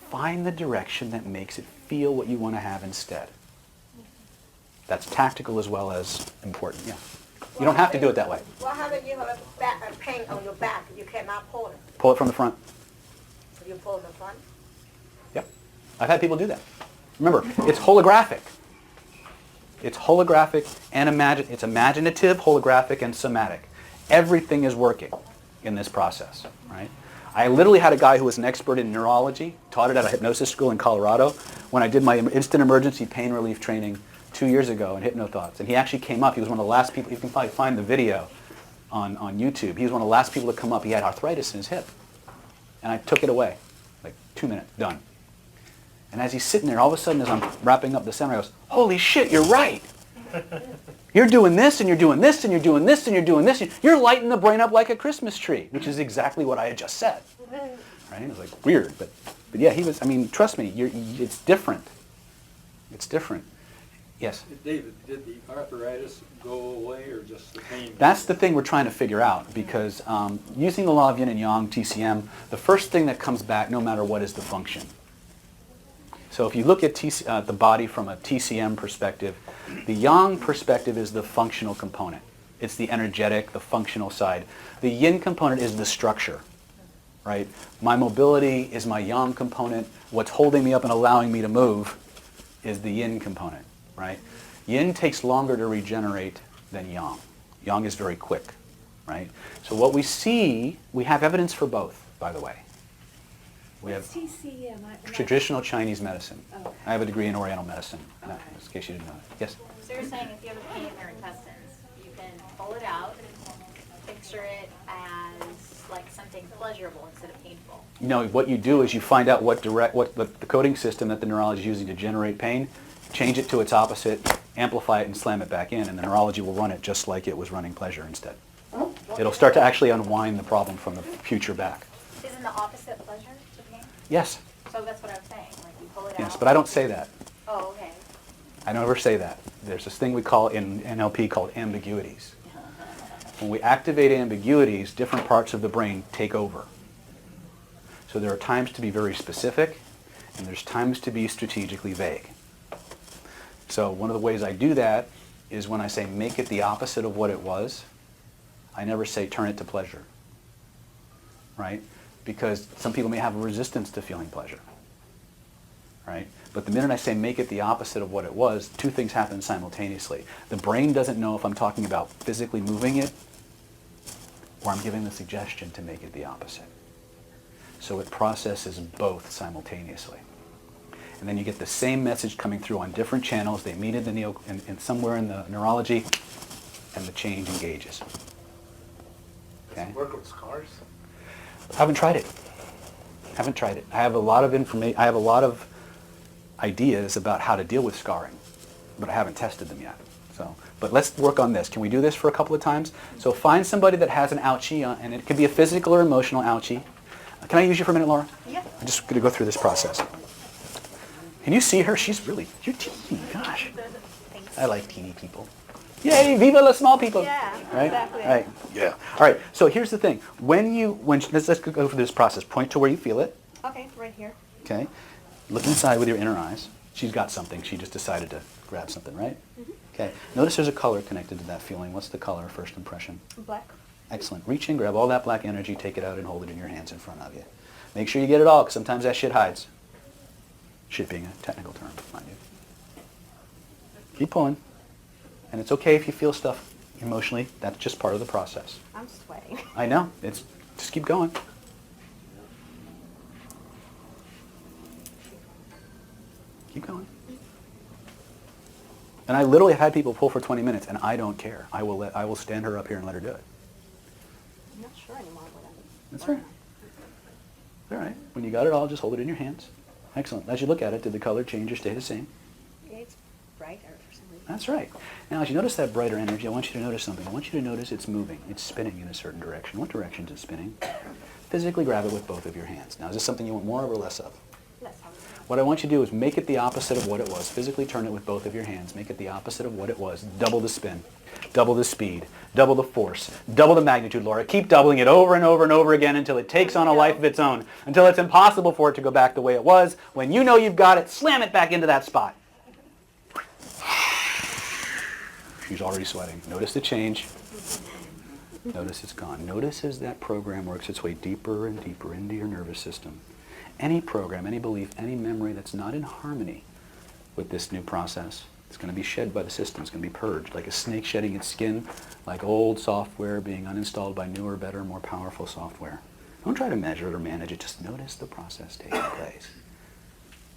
find the direction that makes it feel what you want to have instead. That's tactical as well as important, yeah. You don't have to do it that way. What happens if you have a pain on your back? You cannot pull it. Pull it from the front. You pull in the front. Yep. I've had people do that. Remember, it's holographic. It's holographic and it's imaginative, holographic, and somatic. Everything is working in this process, right? I literally had a guy who was an expert in neurology, taught it at a hypnosis school in Colorado, when I did my instant emergency pain relief training 2 years ago in HypnoThoughts. And he actually came up. He was one of the last people. You can probably find the video on YouTube. He was one of the last people to come up. He had arthritis in his hip. And I took it away. Like 2 minutes. Done. And as he's sitting there, all of a sudden, as I'm wrapping up the seminar, I goes, holy shit, you're right. You're doing this, and you're doing this, and you're doing this, and you're doing this. You're lighting the brain up like a Christmas tree, which is exactly what I had just said. Right? It was like weird. But yeah, he was, I mean, trust me, it's different. It's different. Yes? David, did the arthritis go away or just the pain? That's the thing we're trying to figure out because using the law of yin and yang, TCM, the first thing that comes back no matter what is the function. So if you look at the body from a TCM perspective, the yang perspective is the functional component. It's the energetic, the functional side. The yin component is the structure, right? My mobility is my yang component. What's holding me up and allowing me to move is the yin component, right? Yin takes longer to regenerate than yang. Yang is very quick, right? So what we see, we have evidence for both, by the way. We have TCM? traditional Chinese medicine. Okay. I have a degree in Oriental medicine, in case you didn't know that. Yes? So you're saying if you have a pain in their intestines, you can pull it out, picture it as like something pleasurable instead of painful. No, what you do is you find out what the coding system that the neurology is using to generate pain, change it to its opposite, amplify it, and slam it back in, and the neurology will run it just like it was running pleasure instead. It'll start to actually unwind the problem from the future back. Isn't the opposite pleasure to pain? Yes, So that's what I'm saying, like you pull it out. yes, but I don't say that. Oh, okay. I never say that. There's this thing we call in NLP called ambiguities. When we activate ambiguities, different parts of the brain take over. So there are times to be very specific, and there's times to be strategically vague. So one of the ways I do that is when I say make it the opposite of what it was, I never say turn it to pleasure, right? Because some people may have a resistance to feeling pleasure, right? But the minute I say make it the opposite of what it was, two things happen simultaneously. The brain doesn't know if I'm talking about physically moving it or I'm giving the suggestion to make it the opposite. So it processes both simultaneously. And then you get the same message coming through on different channels. They meet in somewhere in the neurology, and the change engages. Okay? Does it work with scars? I haven't tried it. I have a lot of information. I have a lot of ideas about how to deal with scarring, but I haven't tested them yet. So, but let's work on this. Can we do this for a couple of times? So find somebody that has an ouchie, and it could be a physical or emotional ouchie. Can I use you for a minute, Laura? Yeah. I'm just going to go through this process. Can you see her? You're teeny. Gosh. Thanks. I like teeny people. Yay, viva la small people. Yeah, Right? exactly. All right. Yeah. All right. So here's the thing. Let's go through this process. Point to where you feel it. Okay, right here. Okay. Look inside with your inner eyes. She's got something. She just decided to grab something, right? Mm-hmm. Okay. Notice there's a color connected to that feeling. What's the color, first impression? Black. Excellent. Reach in, grab all that black energy, take it out, and hold it in your hands in front of you. Make sure you get it all, because sometimes that shit hides. Shit being a technical term, mind you. Keep pulling. And it's okay if you feel stuff emotionally. That's just part of the process. I'm sweating. I know. Just keep going. Keep going. And I literally have had people pull for 20 minutes, and I don't care. I will stand her up here and let her do it. I'm not sure anymore what I'm That's right. All right. When you got it all, just hold it in your hands. Excellent. As you look at it, did the color change or stay the same? Yeah, it's brighter for some reason. That's right. Now, as you notice that brighter energy, I want you to notice something. I want you to notice it's moving. It's spinning in a certain direction. What direction is it spinning? Physically grab it with both of your hands. Now, is this something you want more of or less of? Let's have it. What I want you to do is make it the opposite of what it was. Physically turn it with both of your hands. Make it the opposite of what it was. Double the spin, double the speed, double the force, double the magnitude, Laura. Keep doubling it over and over and over again until it takes on a life of its own, until it's impossible for it to go back the way it was. When you know you've got it, slam it back into that spot. She's already sweating. Notice the change. Notice it's gone. Notice as that program works its way deeper and deeper into your nervous system. Any program, any belief, any memory that's not in harmony with this new process, it's going to be shed by the system. It's going to be purged, like a snake shedding its skin, like old software being uninstalled by newer, better, more powerful software. Don't try to measure it or manage it. Just notice the process taking place.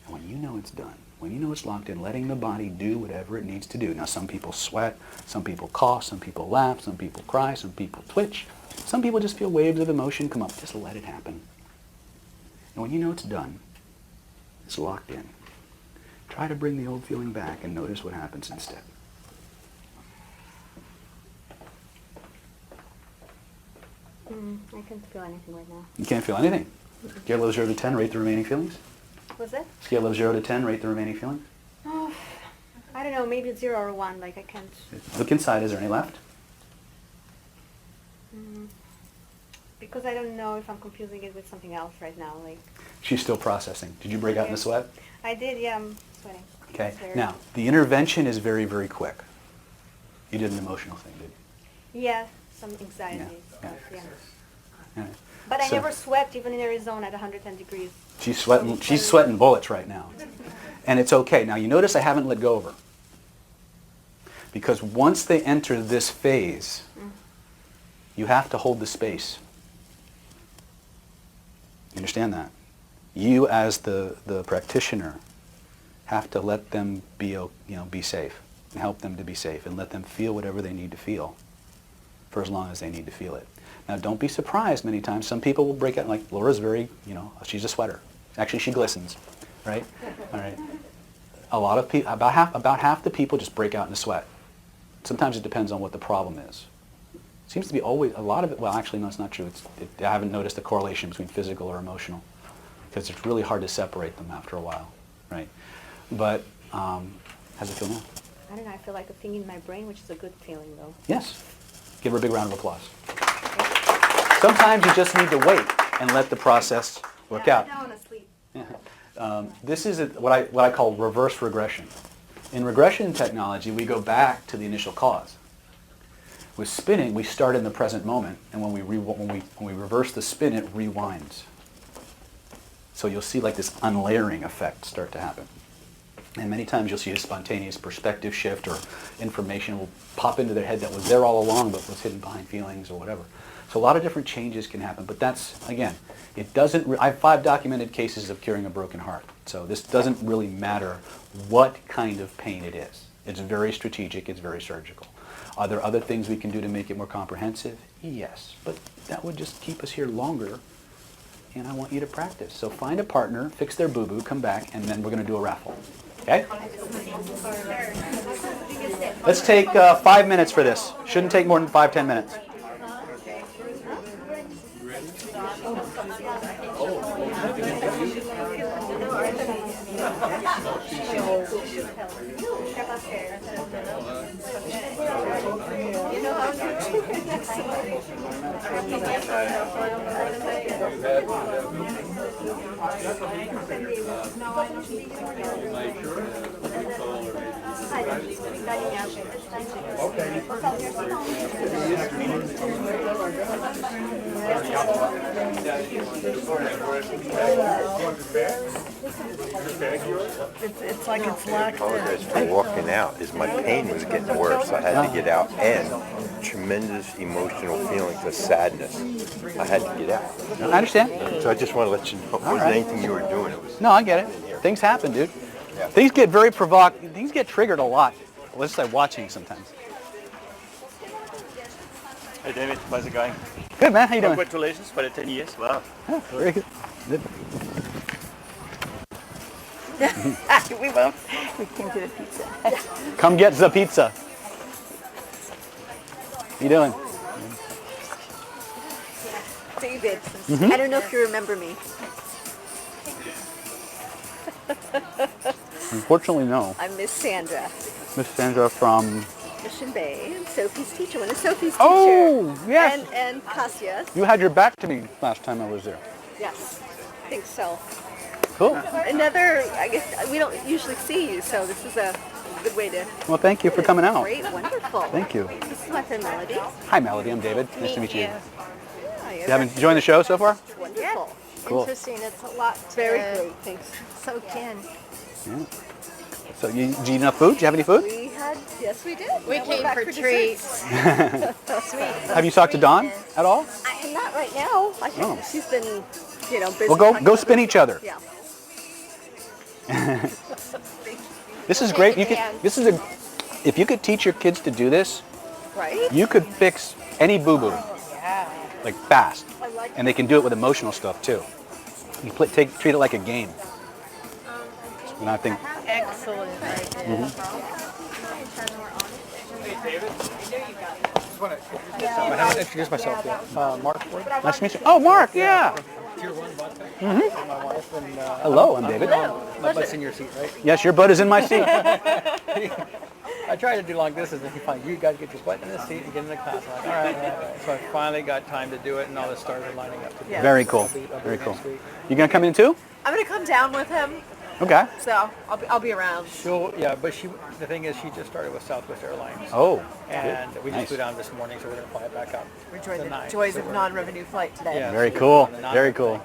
And when you know it's done, when you know it's locked in, letting the body do whatever it needs to do. Now, some people sweat, some people cough, some people laugh, some people cry, some people twitch. Some people just feel waves of emotion come up. Just let it happen. And when you know it's done, it's locked in. Try to bring the old feeling back and notice what happens instead. I can't feel anything right now. You can't feel anything. Scale of 0 to 10, rate the remaining feelings. What's that? Scale of 0 to 10, rate the remaining feelings. Oh, I don't know, maybe it's 0 or 1, like I can't. Look inside, is there any left? Because I don't know if I'm confusing it with something else right now. Like She's still processing. Did you break out in the sweat? I did, yeah, I'm sweating. Okay. It's very- Now, the intervention is very, very quick. You did an emotional thing, did Yeah, some anxiety Yeah, stuff, yeah. you? All right. But I So- never sweat even in Arizona at 110 degrees. She's sweating bullets right now. And it's okay. Now, you notice I haven't let go of her. Because once they enter this phase, you have to hold the space. You understand that? You, as the practitioner, have to let them be safe and help them to be safe and let them feel whatever they need to feel for as long as they need to feel it. Now, don't be surprised many times. Some people will break out, like Laura's very, she's a sweater. Actually, she glistens, right? All right. A lot of people, about half the people just break out in a sweat. Sometimes it depends on what the problem is. Seems to be always, a lot of it, well, actually, no, it's not true. I haven't noticed a correlation between physical or emotional because it's really hard to separate them after a while, right? But how's it feel now? I don't know, I feel like a thing in my brain, which is a good feeling though. Yes. Give her a big round of applause. Sometimes you just need to wait and let the process work out. I don't want to sleep. This is what I call reverse regression. In regression technology, we go back to the initial cause. With spinning, we start in the present moment, and when we reverse the spin, it rewinds. So you'll see like this unlayering effect start to happen. And many times you'll see a spontaneous perspective shift, or information will pop into their head that was there all along but was hidden behind feelings or whatever. So a lot of different changes can happen, but that's, again, it doesn't, I have 5 documented cases of curing a broken heart. So this doesn't really matter what kind of pain it is. It's very strategic, it's very surgical. Are there other things we can do to make it more comprehensive? Yes, but that would just keep us here longer, and I want you to practice. So find a partner, fix their boo-boo, come back, and then we're going to do a raffle. Okay? Let's take 5 minutes for this. Shouldn't take more than 5-10 minutes. It's like it's locked Apologize for walking out. Is my pain was getting worse. I had to get out, and tremendous emotional feelings of sadness. I had to get out. I understand. So I just want to let you know. It wasn't anything you were doing. It was. No, I get it. Things happen, dude. Yeah. Things get very things get triggered a lot. Let's say watching sometimes. Hey David, how's it going? Good, man. How you doing? Congratulations for the 10 years. Wow. Yeah, very good. We won't. We came to the pizza. Come get the pizza. How you doing? David, I don't know if you remember me. Unfortunately, no. I'm Miss Sandra, Miss Sandra from... Mission Bay, and Sophie's teacher. One of Sophie's teachers. Oh, yes. And Kasia. You had your back to me last time I was there. Yes, I think so. Cool. Another, I guess, we don't usually see you, so this is a good way to... Well, thank you for coming out. Great, wonderful. Thank you. This is my friend Melody. Hi, Melody. I'm David. Nice to meet you. Hi, You having enjoying the show so far? Wonderful. Cool. Interesting, it's a lot to Very great, thanks. soak in. Yeah. So you eat enough food? Do you have any food? We had, yes we did. We Now we're came back for desserts. treats. Sweet. Have you talked to Dawn at all? Not right now. I think Oh. she's been, busy. Well, go spin each other. Yeah. This is great. You could. This is a. If you could teach your kids to do this, Right? you could fix any boo-boo, like fast, I like and they can do it with emotional stuff too. You treat it like a game. And I think. Excellent. I haven't introduced myself yet. Mark Ford. Nice to meet you. Oh, Mark. Yeah. Tier 1 vodka. Mm-hmm. My wife and Hello, I'm David. my butt's in your seat, right? Yes, your butt is in my seat. I try to do long distance, and you find you got to get your butt in the seat and get in the class. I'm like, all right, all right. So I finally got time to do it, and all the stars are lining up to do it. Very cool. I'll be Very cool. next week. You gonna come in too? I'm gonna come down with him, Okay. so I'll be around. But the thing is, she just started with Southwest Airlines. Oh. And we just Nice. flew down this morning, so we're going to fly it back up. We're enjoying the tonight. joys So of we're- non-revenue flight today. Yeah. Very so cool. we're on the Very non- cool.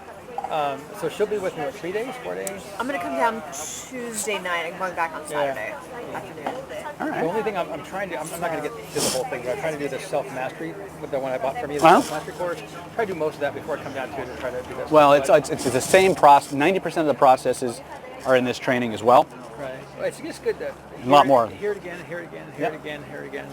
So she'll be with me, 3 days, 4 days? I'm gonna come down Tuesday night. I'm going back on Saturday afternoon. All The right. only thing I'm trying to, I'm not going to get to the whole thing, but I'm trying to do the self-mastery, with the one I bought from you, the Well. self-mastery course. Try to do most of that before I come down to try to do this. Well, But- it's the same process. 90% of the processes are in this training as well. Right. Well, it's just good to A lot more. Hear it again, hear it again, hear it again, hear it again.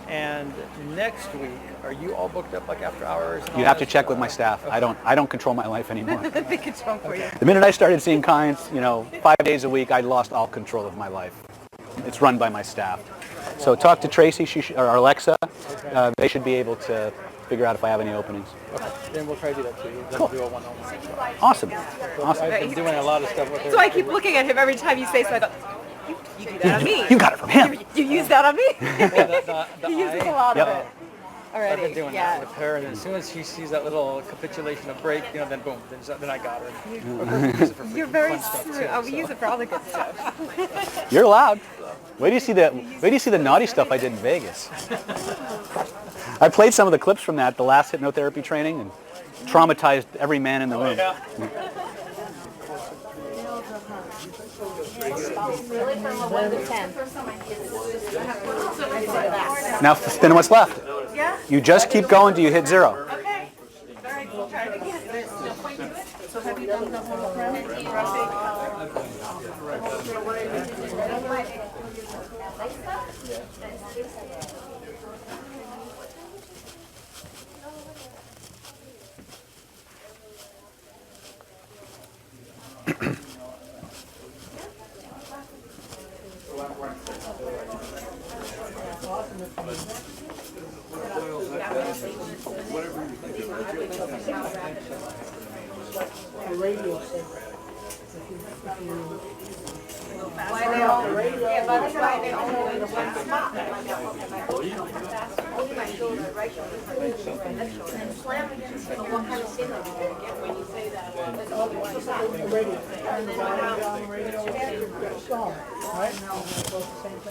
And next week, are you all booked up like after hours? and all You have to this? check with my staff. I don't control my life anymore. They can talk for you. The minute I started seeing clients, 5 days a week, I lost all control of my life. It's run by my staff. So talk to Tracy or Alexa. They should be able to figure out if I have any openings. Okay. Then we'll try to do that too. Then Cool. we'll do a one-on-one. Awesome. Awesome. I've been doing a lot of stuff with her. So I keep looking at him every time you say so. I go, you do that on me. You got it from him. You use that on me. The He uses eye- a lot of Yep. it I've already. been doing Yeah. that with her, and as soon as she sees that little capitulation of break, then boom, then I got her. Of course, we use it for You're freaking very fun stuff, true. too, We so. use it for all the good stuff. You're allowed. Wait do you see the naughty stuff I did in Vegas. I played some of the clips from that, the last hypnotherapy training, and traumatized every man in the room. Now spin what's left. You just keep going till you hit 0. Okay. All right, we'll try it again. So have you done the holographic?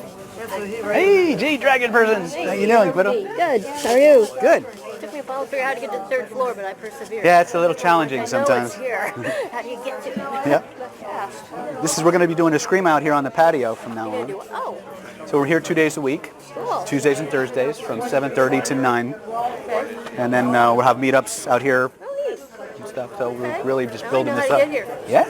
Hey, G Dragon person. How you doing, Guido? Good. How are you? Good. Took me a while to figure out how to get to the 3rd floor, but I persevered. Yeah, it's a little challenging sometimes. I know it's here. How do you get to it? Yep. We're going to be doing a scream out here on the patio from now on. Oh, So we're here 2 days a week, cool. Tuesdays and Thursdays from 7:30 to 9. Okay. And then we'll have meetups out here Oh, neat. and stuff. So we're Okay. really just Now I building know this how up. to get here. Yeah.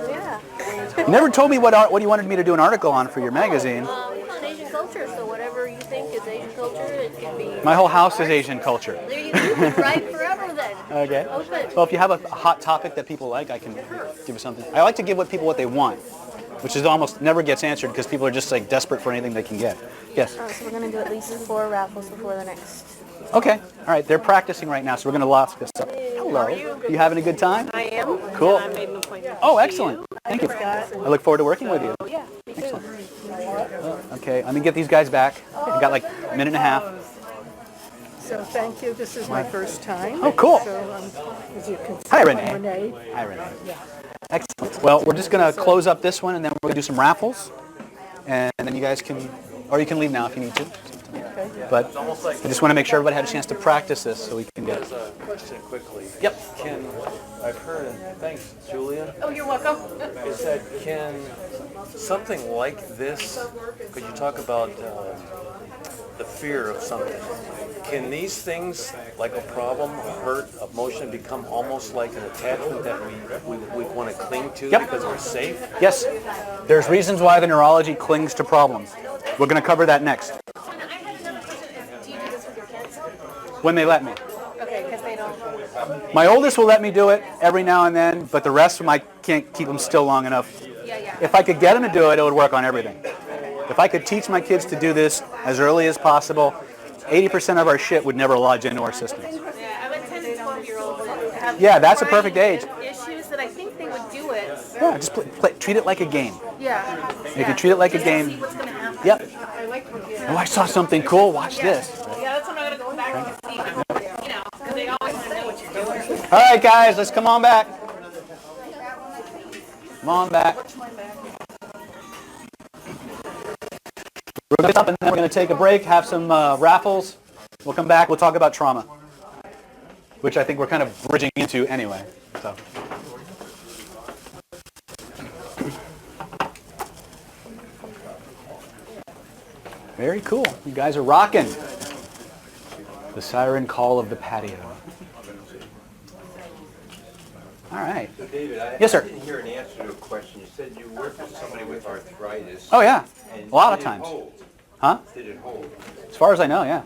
Yeah. You never told me what you wanted me to do an article on for your magazine. On Asian culture, so whatever you think is Asian culture, it can be. My whole house is Asian culture. There you go. Right forever then. Okay. Open. Well, if you have a hot topic that people like, I can give you something. I like to give people what they want, which is almost never gets answered because people are just like desperate for anything they can get. Yes. So we're going to do at least 4 raffles before the next. Okay. All right. They're practicing right now, so we're going to lock this up. Hello. You having a good time? I am. Cool. I made an appointment. Oh, excellent. Thank you. I look forward to working with you. Yeah, me too. Okay. Let me get these guys back. I got like a minute and a half. So thank you. This is my first time. Oh, cool. So, as you can see, Hi, I'm Renee. Renee. Hi, Renee. Excellent. Well, we're just going to close up this one, and then we're going to do some raffles. And then you guys can, or you can leave now if you need to. But I just want to make sure everybody had a chance to practice this so we can get it. A question quickly. Yep. I've heard, and thanks, Julia, Oh, you're welcome. is that can something like this, could you talk about the fear of something? Can these things, like a problem, a hurt, emotion, become almost like an attachment that we want to cling to because we're safe? Yes. There's reasons why the neurology clings to problems. We're going to cover that next. Do you do this with your kids? When they let me. Okay, because they don't. My oldest will let me do it every now and then, but the rest of them I can't keep them still long enough. If I could get them to do it, it would work on everything. If I could teach my kids to do this as early as possible, 80% of our shit would never lodge into our systems. Yeah, I have 10 and 12-year-olds that have Yeah, that's a perfect age. issues that I think they would do it. Yeah, just treat it like a game. Yeah. If you treat it like a game, See what's going to happen. yep. I like Oh, I saw something cool. Watch this. Yeah, that's what I'm going to go back and see. You know, because they always want to know what you're doing. All right, guys, let's come on back. Come on back. We're going to stop and then we're going to take a break, have some raffles. We'll come back. We'll talk about trauma, which I think we're kind of bridging into anyway. So. Very cool. You guys are rocking. The siren call of the patio. All right. So David, Yes, sir. I didn't hear an answer to a question. You said you worked with somebody with arthritis. Oh, yeah. And A lot of did it times. hold? Huh? Did it hold? As far as I know, yeah.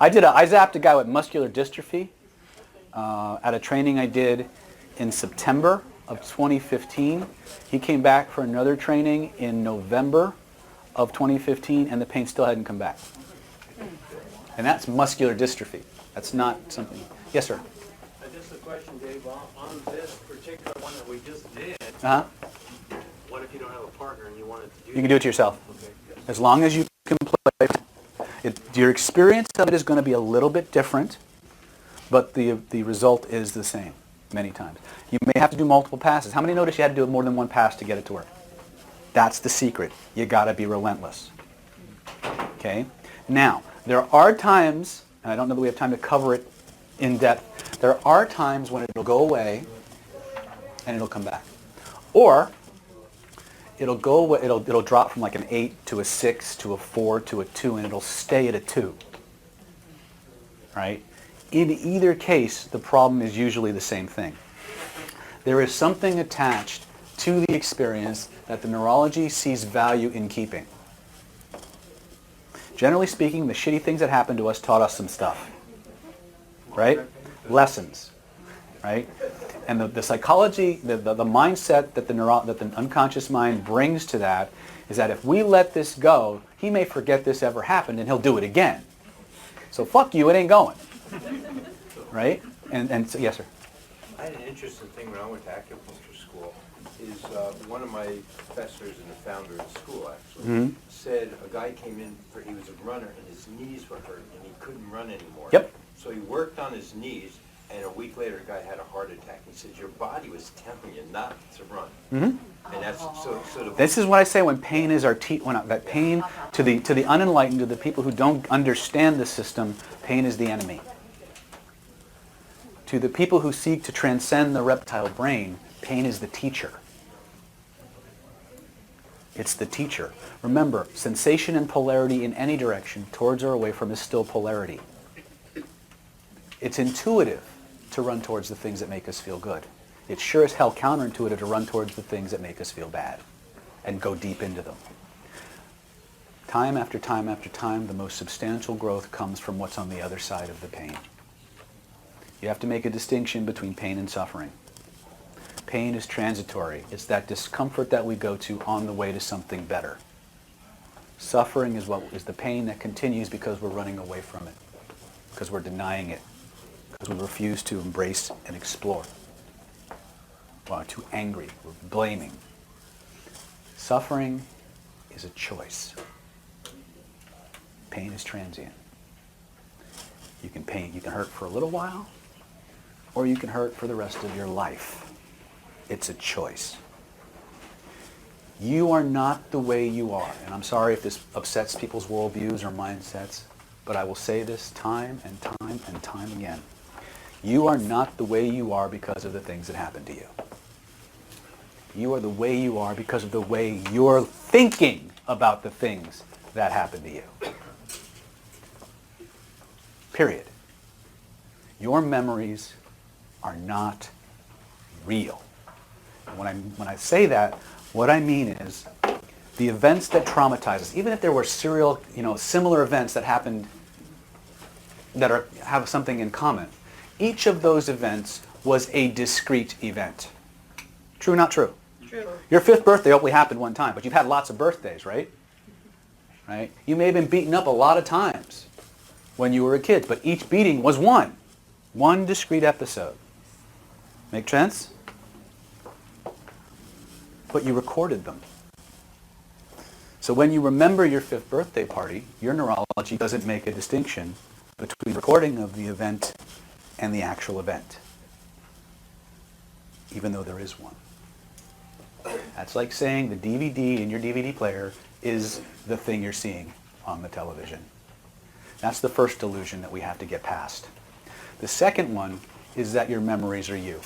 I zapped a guy with muscular dystrophy at a training I did in September of 2015. He came back for another training in November of 2015, and the pain still hadn't come back. And that's muscular dystrophy. That's not something. Yes, sir. Just a question, Dave, on this particular one that we just did, Uh-huh. what if you don't have a partner and you wanted to do You can do it yourself. As long as you can play. Your experience of it is going to be a little bit different, but the result is the same many times. You may have to do multiple passes. How many notice you had to do more than one pass to get it to work? That's the secret. You got to be relentless. Okay? Now, there are times, and I don't know that we have time to cover it in depth, there are times when it'll go away and it'll come back. Or it'll go away, it'll drop from like an 8 to a 6 to a 4 to a 2, and it'll stay at a 2. Right? In either case, the problem is usually the same thing. There is something attached to the experience that the neurology sees value in keeping. Generally speaking, the shitty things that happened to us taught us some stuff. Right? Lessons. Right? And the psychology, the mindset that the unconscious mind brings to that is that if we let this go, he may forget this ever happened and he'll do it again. So fuck you, it ain't going. Right? And so, yes, sir. I had an interesting thing when I went to acupuncture school. Is one of my professors and the founder of the school actually said a guy came in he was a runner and his knees were hurt and he couldn't run anymore. Yep. So he worked on his knees, and a week later, a guy had a heart attack. He said, "Your body was telling you not to run." And that's so. This is what I say when pain is our that pain to the unenlightened, to the people who don't understand the system, pain is the enemy. To the people who seek to transcend the reptile brain, pain is the teacher. It's the teacher. Remember, sensation and polarity in any direction, towards or away from, is still polarity. It's intuitive to run towards the things that make us feel good. It's sure as hell counterintuitive to run towards the things that make us feel bad and go deep into them. Time after time after time, the most substantial growth comes from what's on the other side of the pain. You have to make a distinction between pain and suffering. Pain is transitory. It's that discomfort that we go to on the way to something better. Suffering is the pain that continues because we're running away from it, because we're denying it, because we refuse to embrace and explore. We're too angry. We're blaming. Suffering is a choice. Pain is transient. You can hurt for a little while, or you can hurt for the rest of your life. It's a choice. You are not the way you are. And I'm sorry if this upsets people's worldviews or mindsets, but I will say this time and time and time again. You are not the way you are because of the things that happen to you. You are the way you are because of the way you're thinking about the things that happen to you. Period. Your memories are not real. When I say that, what I mean is the events that traumatize us, even if there were similar events that happened that have something in common, each of those events was a discrete event. True or not true? True. Your 5th birthday only happened one time, but you've had lots of birthdays, right? Right? You may have been beaten up a lot of times when you were a kid, but each beating was one discrete episode. Make sense? But you recorded them. So when you remember your 5th birthday party, your neurology doesn't make a distinction between the recording of the event and the actual event, even though there is one. That's like saying the DVD in your DVD player is the thing you're seeing on the television. That's the first delusion that we have to get past. The second one is that your memories are you.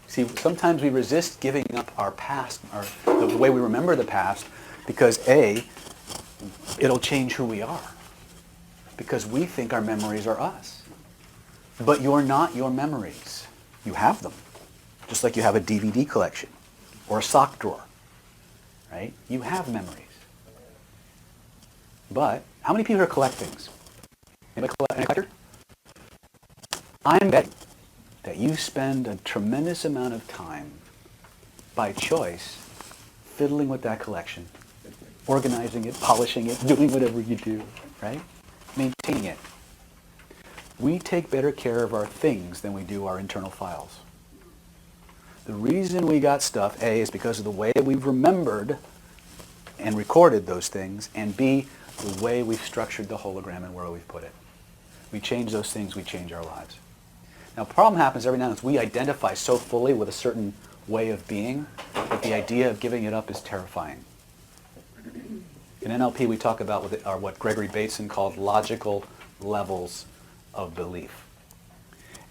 See, sometimes we resist giving up our past, or the way we remember the past, because A, it'll change who we are. Because we think our memories are us. But you're not your memories. You have them. Just like you have a DVD collection or a sock drawer. Right? You have memories. But how many people are collect things? Anybody collect a collector? I'm betting that you spend a tremendous amount of time by choice fiddling with that collection, organizing it, polishing it, doing whatever you do, right? Maintaining it. We take better care of our things than we do our internal files. The reason we got stuff, A, is because of the way we've remembered and recorded those things, and B, the way we've structured the hologram and where we've put it. We change those things, we change our lives. Now, the problem happens every now and then is we identify so fully with a certain way of being that the idea of giving it up is terrifying. In NLP, we talk about what Gregory Bateson called logical levels of belief.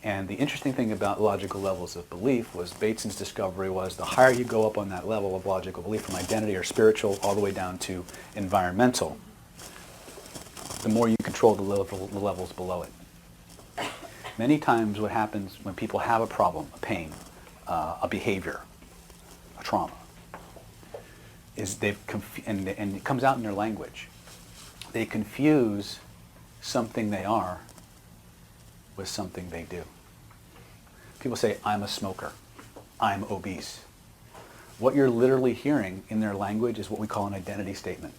And the interesting thing about logical levels of belief was Bateson's discovery was the higher you go up on that level of logical belief, from identity or spiritual all the way down to environmental, the more you control the levels below it. Many times what happens when people have a problem, a pain, a behavior, a trauma, is and it comes out in their language. They confuse something they are with something they do. People say, I'm a smoker, I'm obese. What you're literally hearing in their language is what we call an identity statement.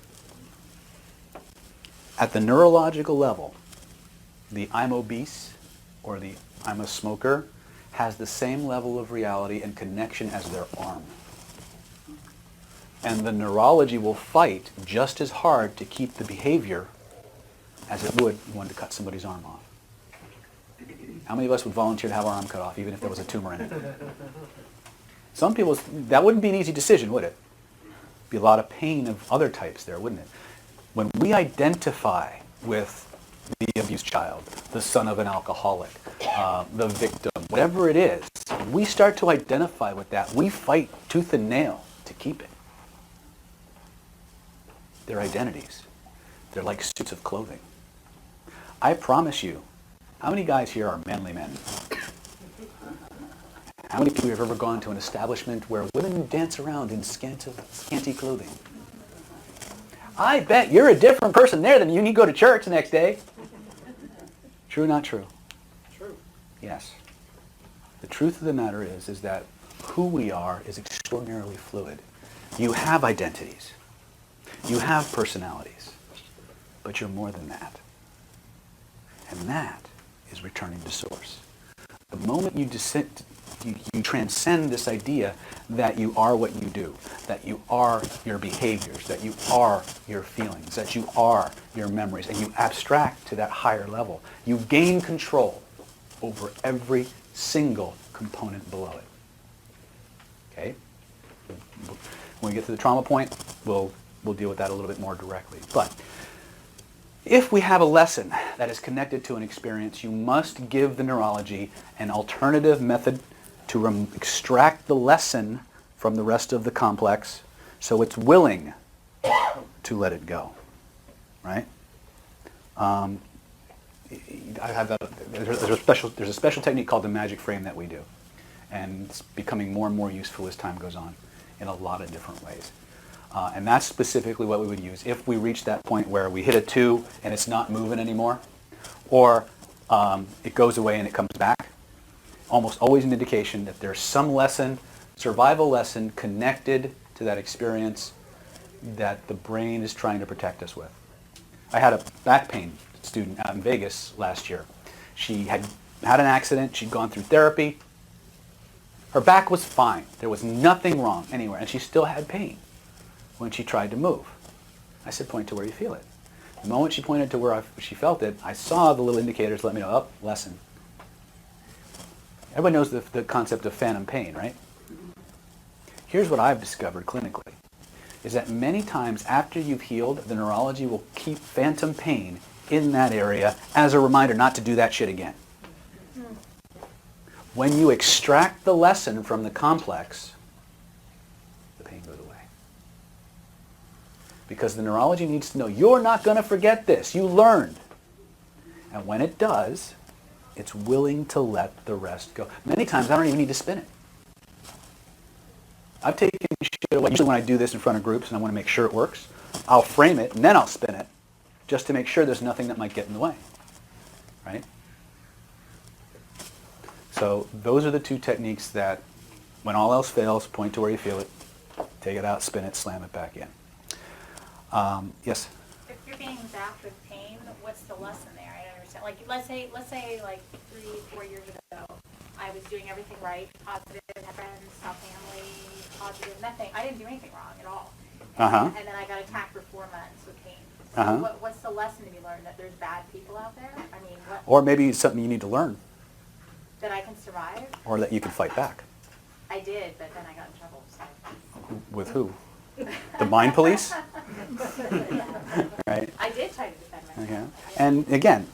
At the neurological level, the I'm obese or the I'm a smoker has the same level of reality and connection as their arm. And the neurology will fight just as hard to keep the behavior as it would if you wanted to cut somebody's arm off. How many of us would volunteer to have our arm cut off, even if there was a tumor in it? Some people, that wouldn't be an easy decision, would it? Be a lot of pain of other types there, wouldn't it? When we identify with the abused child, the son of an alcoholic, the victim, whatever it is, we start to identify with that. We fight tooth and nail to keep it. They're identities. They're like suits of clothing. I promise you, how many guys here are manly men? How many people have ever gone to an establishment where women dance around in scanty clothing? I bet you're a different person there than you need to go to church the next day. True or not true? True. Yes. The truth of the matter is that who we are is extraordinarily fluid. You have identities. You have personalities. But you're more than that. And that is returning to source. The moment you transcend this idea that you are what you do, that you are your behaviors, that you are your feelings, that you are your memories, and you abstract to that higher level, you gain control over every single component below it. Okay? When we get to the trauma point, we'll deal with that a little bit more directly. But if we have a lesson that is connected to an experience, you must give the neurology an alternative method to extract the lesson from the rest of the complex so it's willing to let it go. Right? There's a special technique called the magic frame that we do. And it's becoming more and more useful as time goes on in a lot of different ways. And that's specifically what we would use if we reach that point where we hit a 2 and it's not moving anymore, or it goes away and it comes back. Almost always an indication that there's some lesson, survival lesson, connected to that experience that the brain is trying to protect us with. I had a back pain student out in Vegas last year. She had an accident. She'd gone through therapy. Her back was fine. There was nothing wrong anywhere, and she still had pain when she tried to move. I said, point to where you feel it. The moment she pointed to where she felt it, I saw the little indicators let me know, oh, lesson. Everybody knows the concept of phantom pain, right? Here's what I've discovered clinically, is that many times after you've healed, the neurology will keep phantom pain in that area as a reminder not to do that shit again. When you extract the lesson from the complex, the pain goes away. Because the neurology needs to know, you're not going to forget this. You learned. And when it does, it's willing to let the rest go. Many times, I don't even need to spin it. I've taken shit away. Usually when I do this in front of groups and I want to make sure it works, I'll frame it and then I'll spin it just to make sure there's nothing that might get in the way. Right? So those are the two techniques that, when all else fails, point to where you feel it, take it out, spin it, slam it back in. Yes? If you're being zapped with pain, what's the lesson there? I don't understand. Like, let's say like 3-4 years ago, I was doing everything right, positive, had friends, saw family, positive, nothing. I didn't do anything wrong at all. And then I got attacked for 4 months with pain. So what's the lesson to be learned? That there's bad people out there? I mean, what? Or maybe it's something you need to learn. That I can survive? Or that you can fight back. I did, but then I got in trouble. So. With who? The mind police? Right? I did try to defend myself. Okay. And again,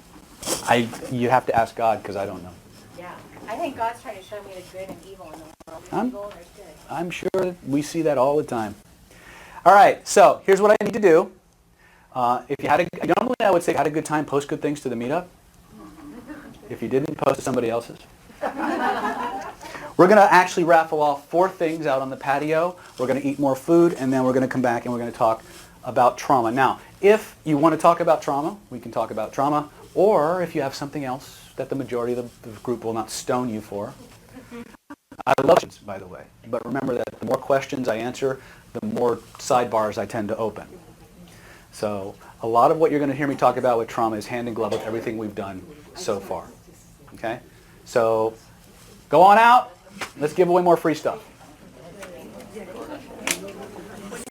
you have to ask God because I don't know. Yeah. I think God's trying to show me the good and evil in the world. There's evil and there's good. I'm sure we see that all the time. All right, so here's what I need to do. If you had normally I would say had a good time, post good things to the meetup. If you didn't, post to somebody else's. We're going to actually raffle off 4 things out on the patio. We're going to eat more food, and then we're going to come back and we're going to talk about trauma. Now, if you want to talk about trauma, we can talk about trauma. Or if you have something else that the majority of the group will not stone you for. I love questions, by the way. But remember that the more questions I answer, the more sidebars I tend to open. So a lot of what you're going to hear me talk about with trauma is hand in glove with everything we've done so far. Okay? So go on out. Let's give away more free stuff.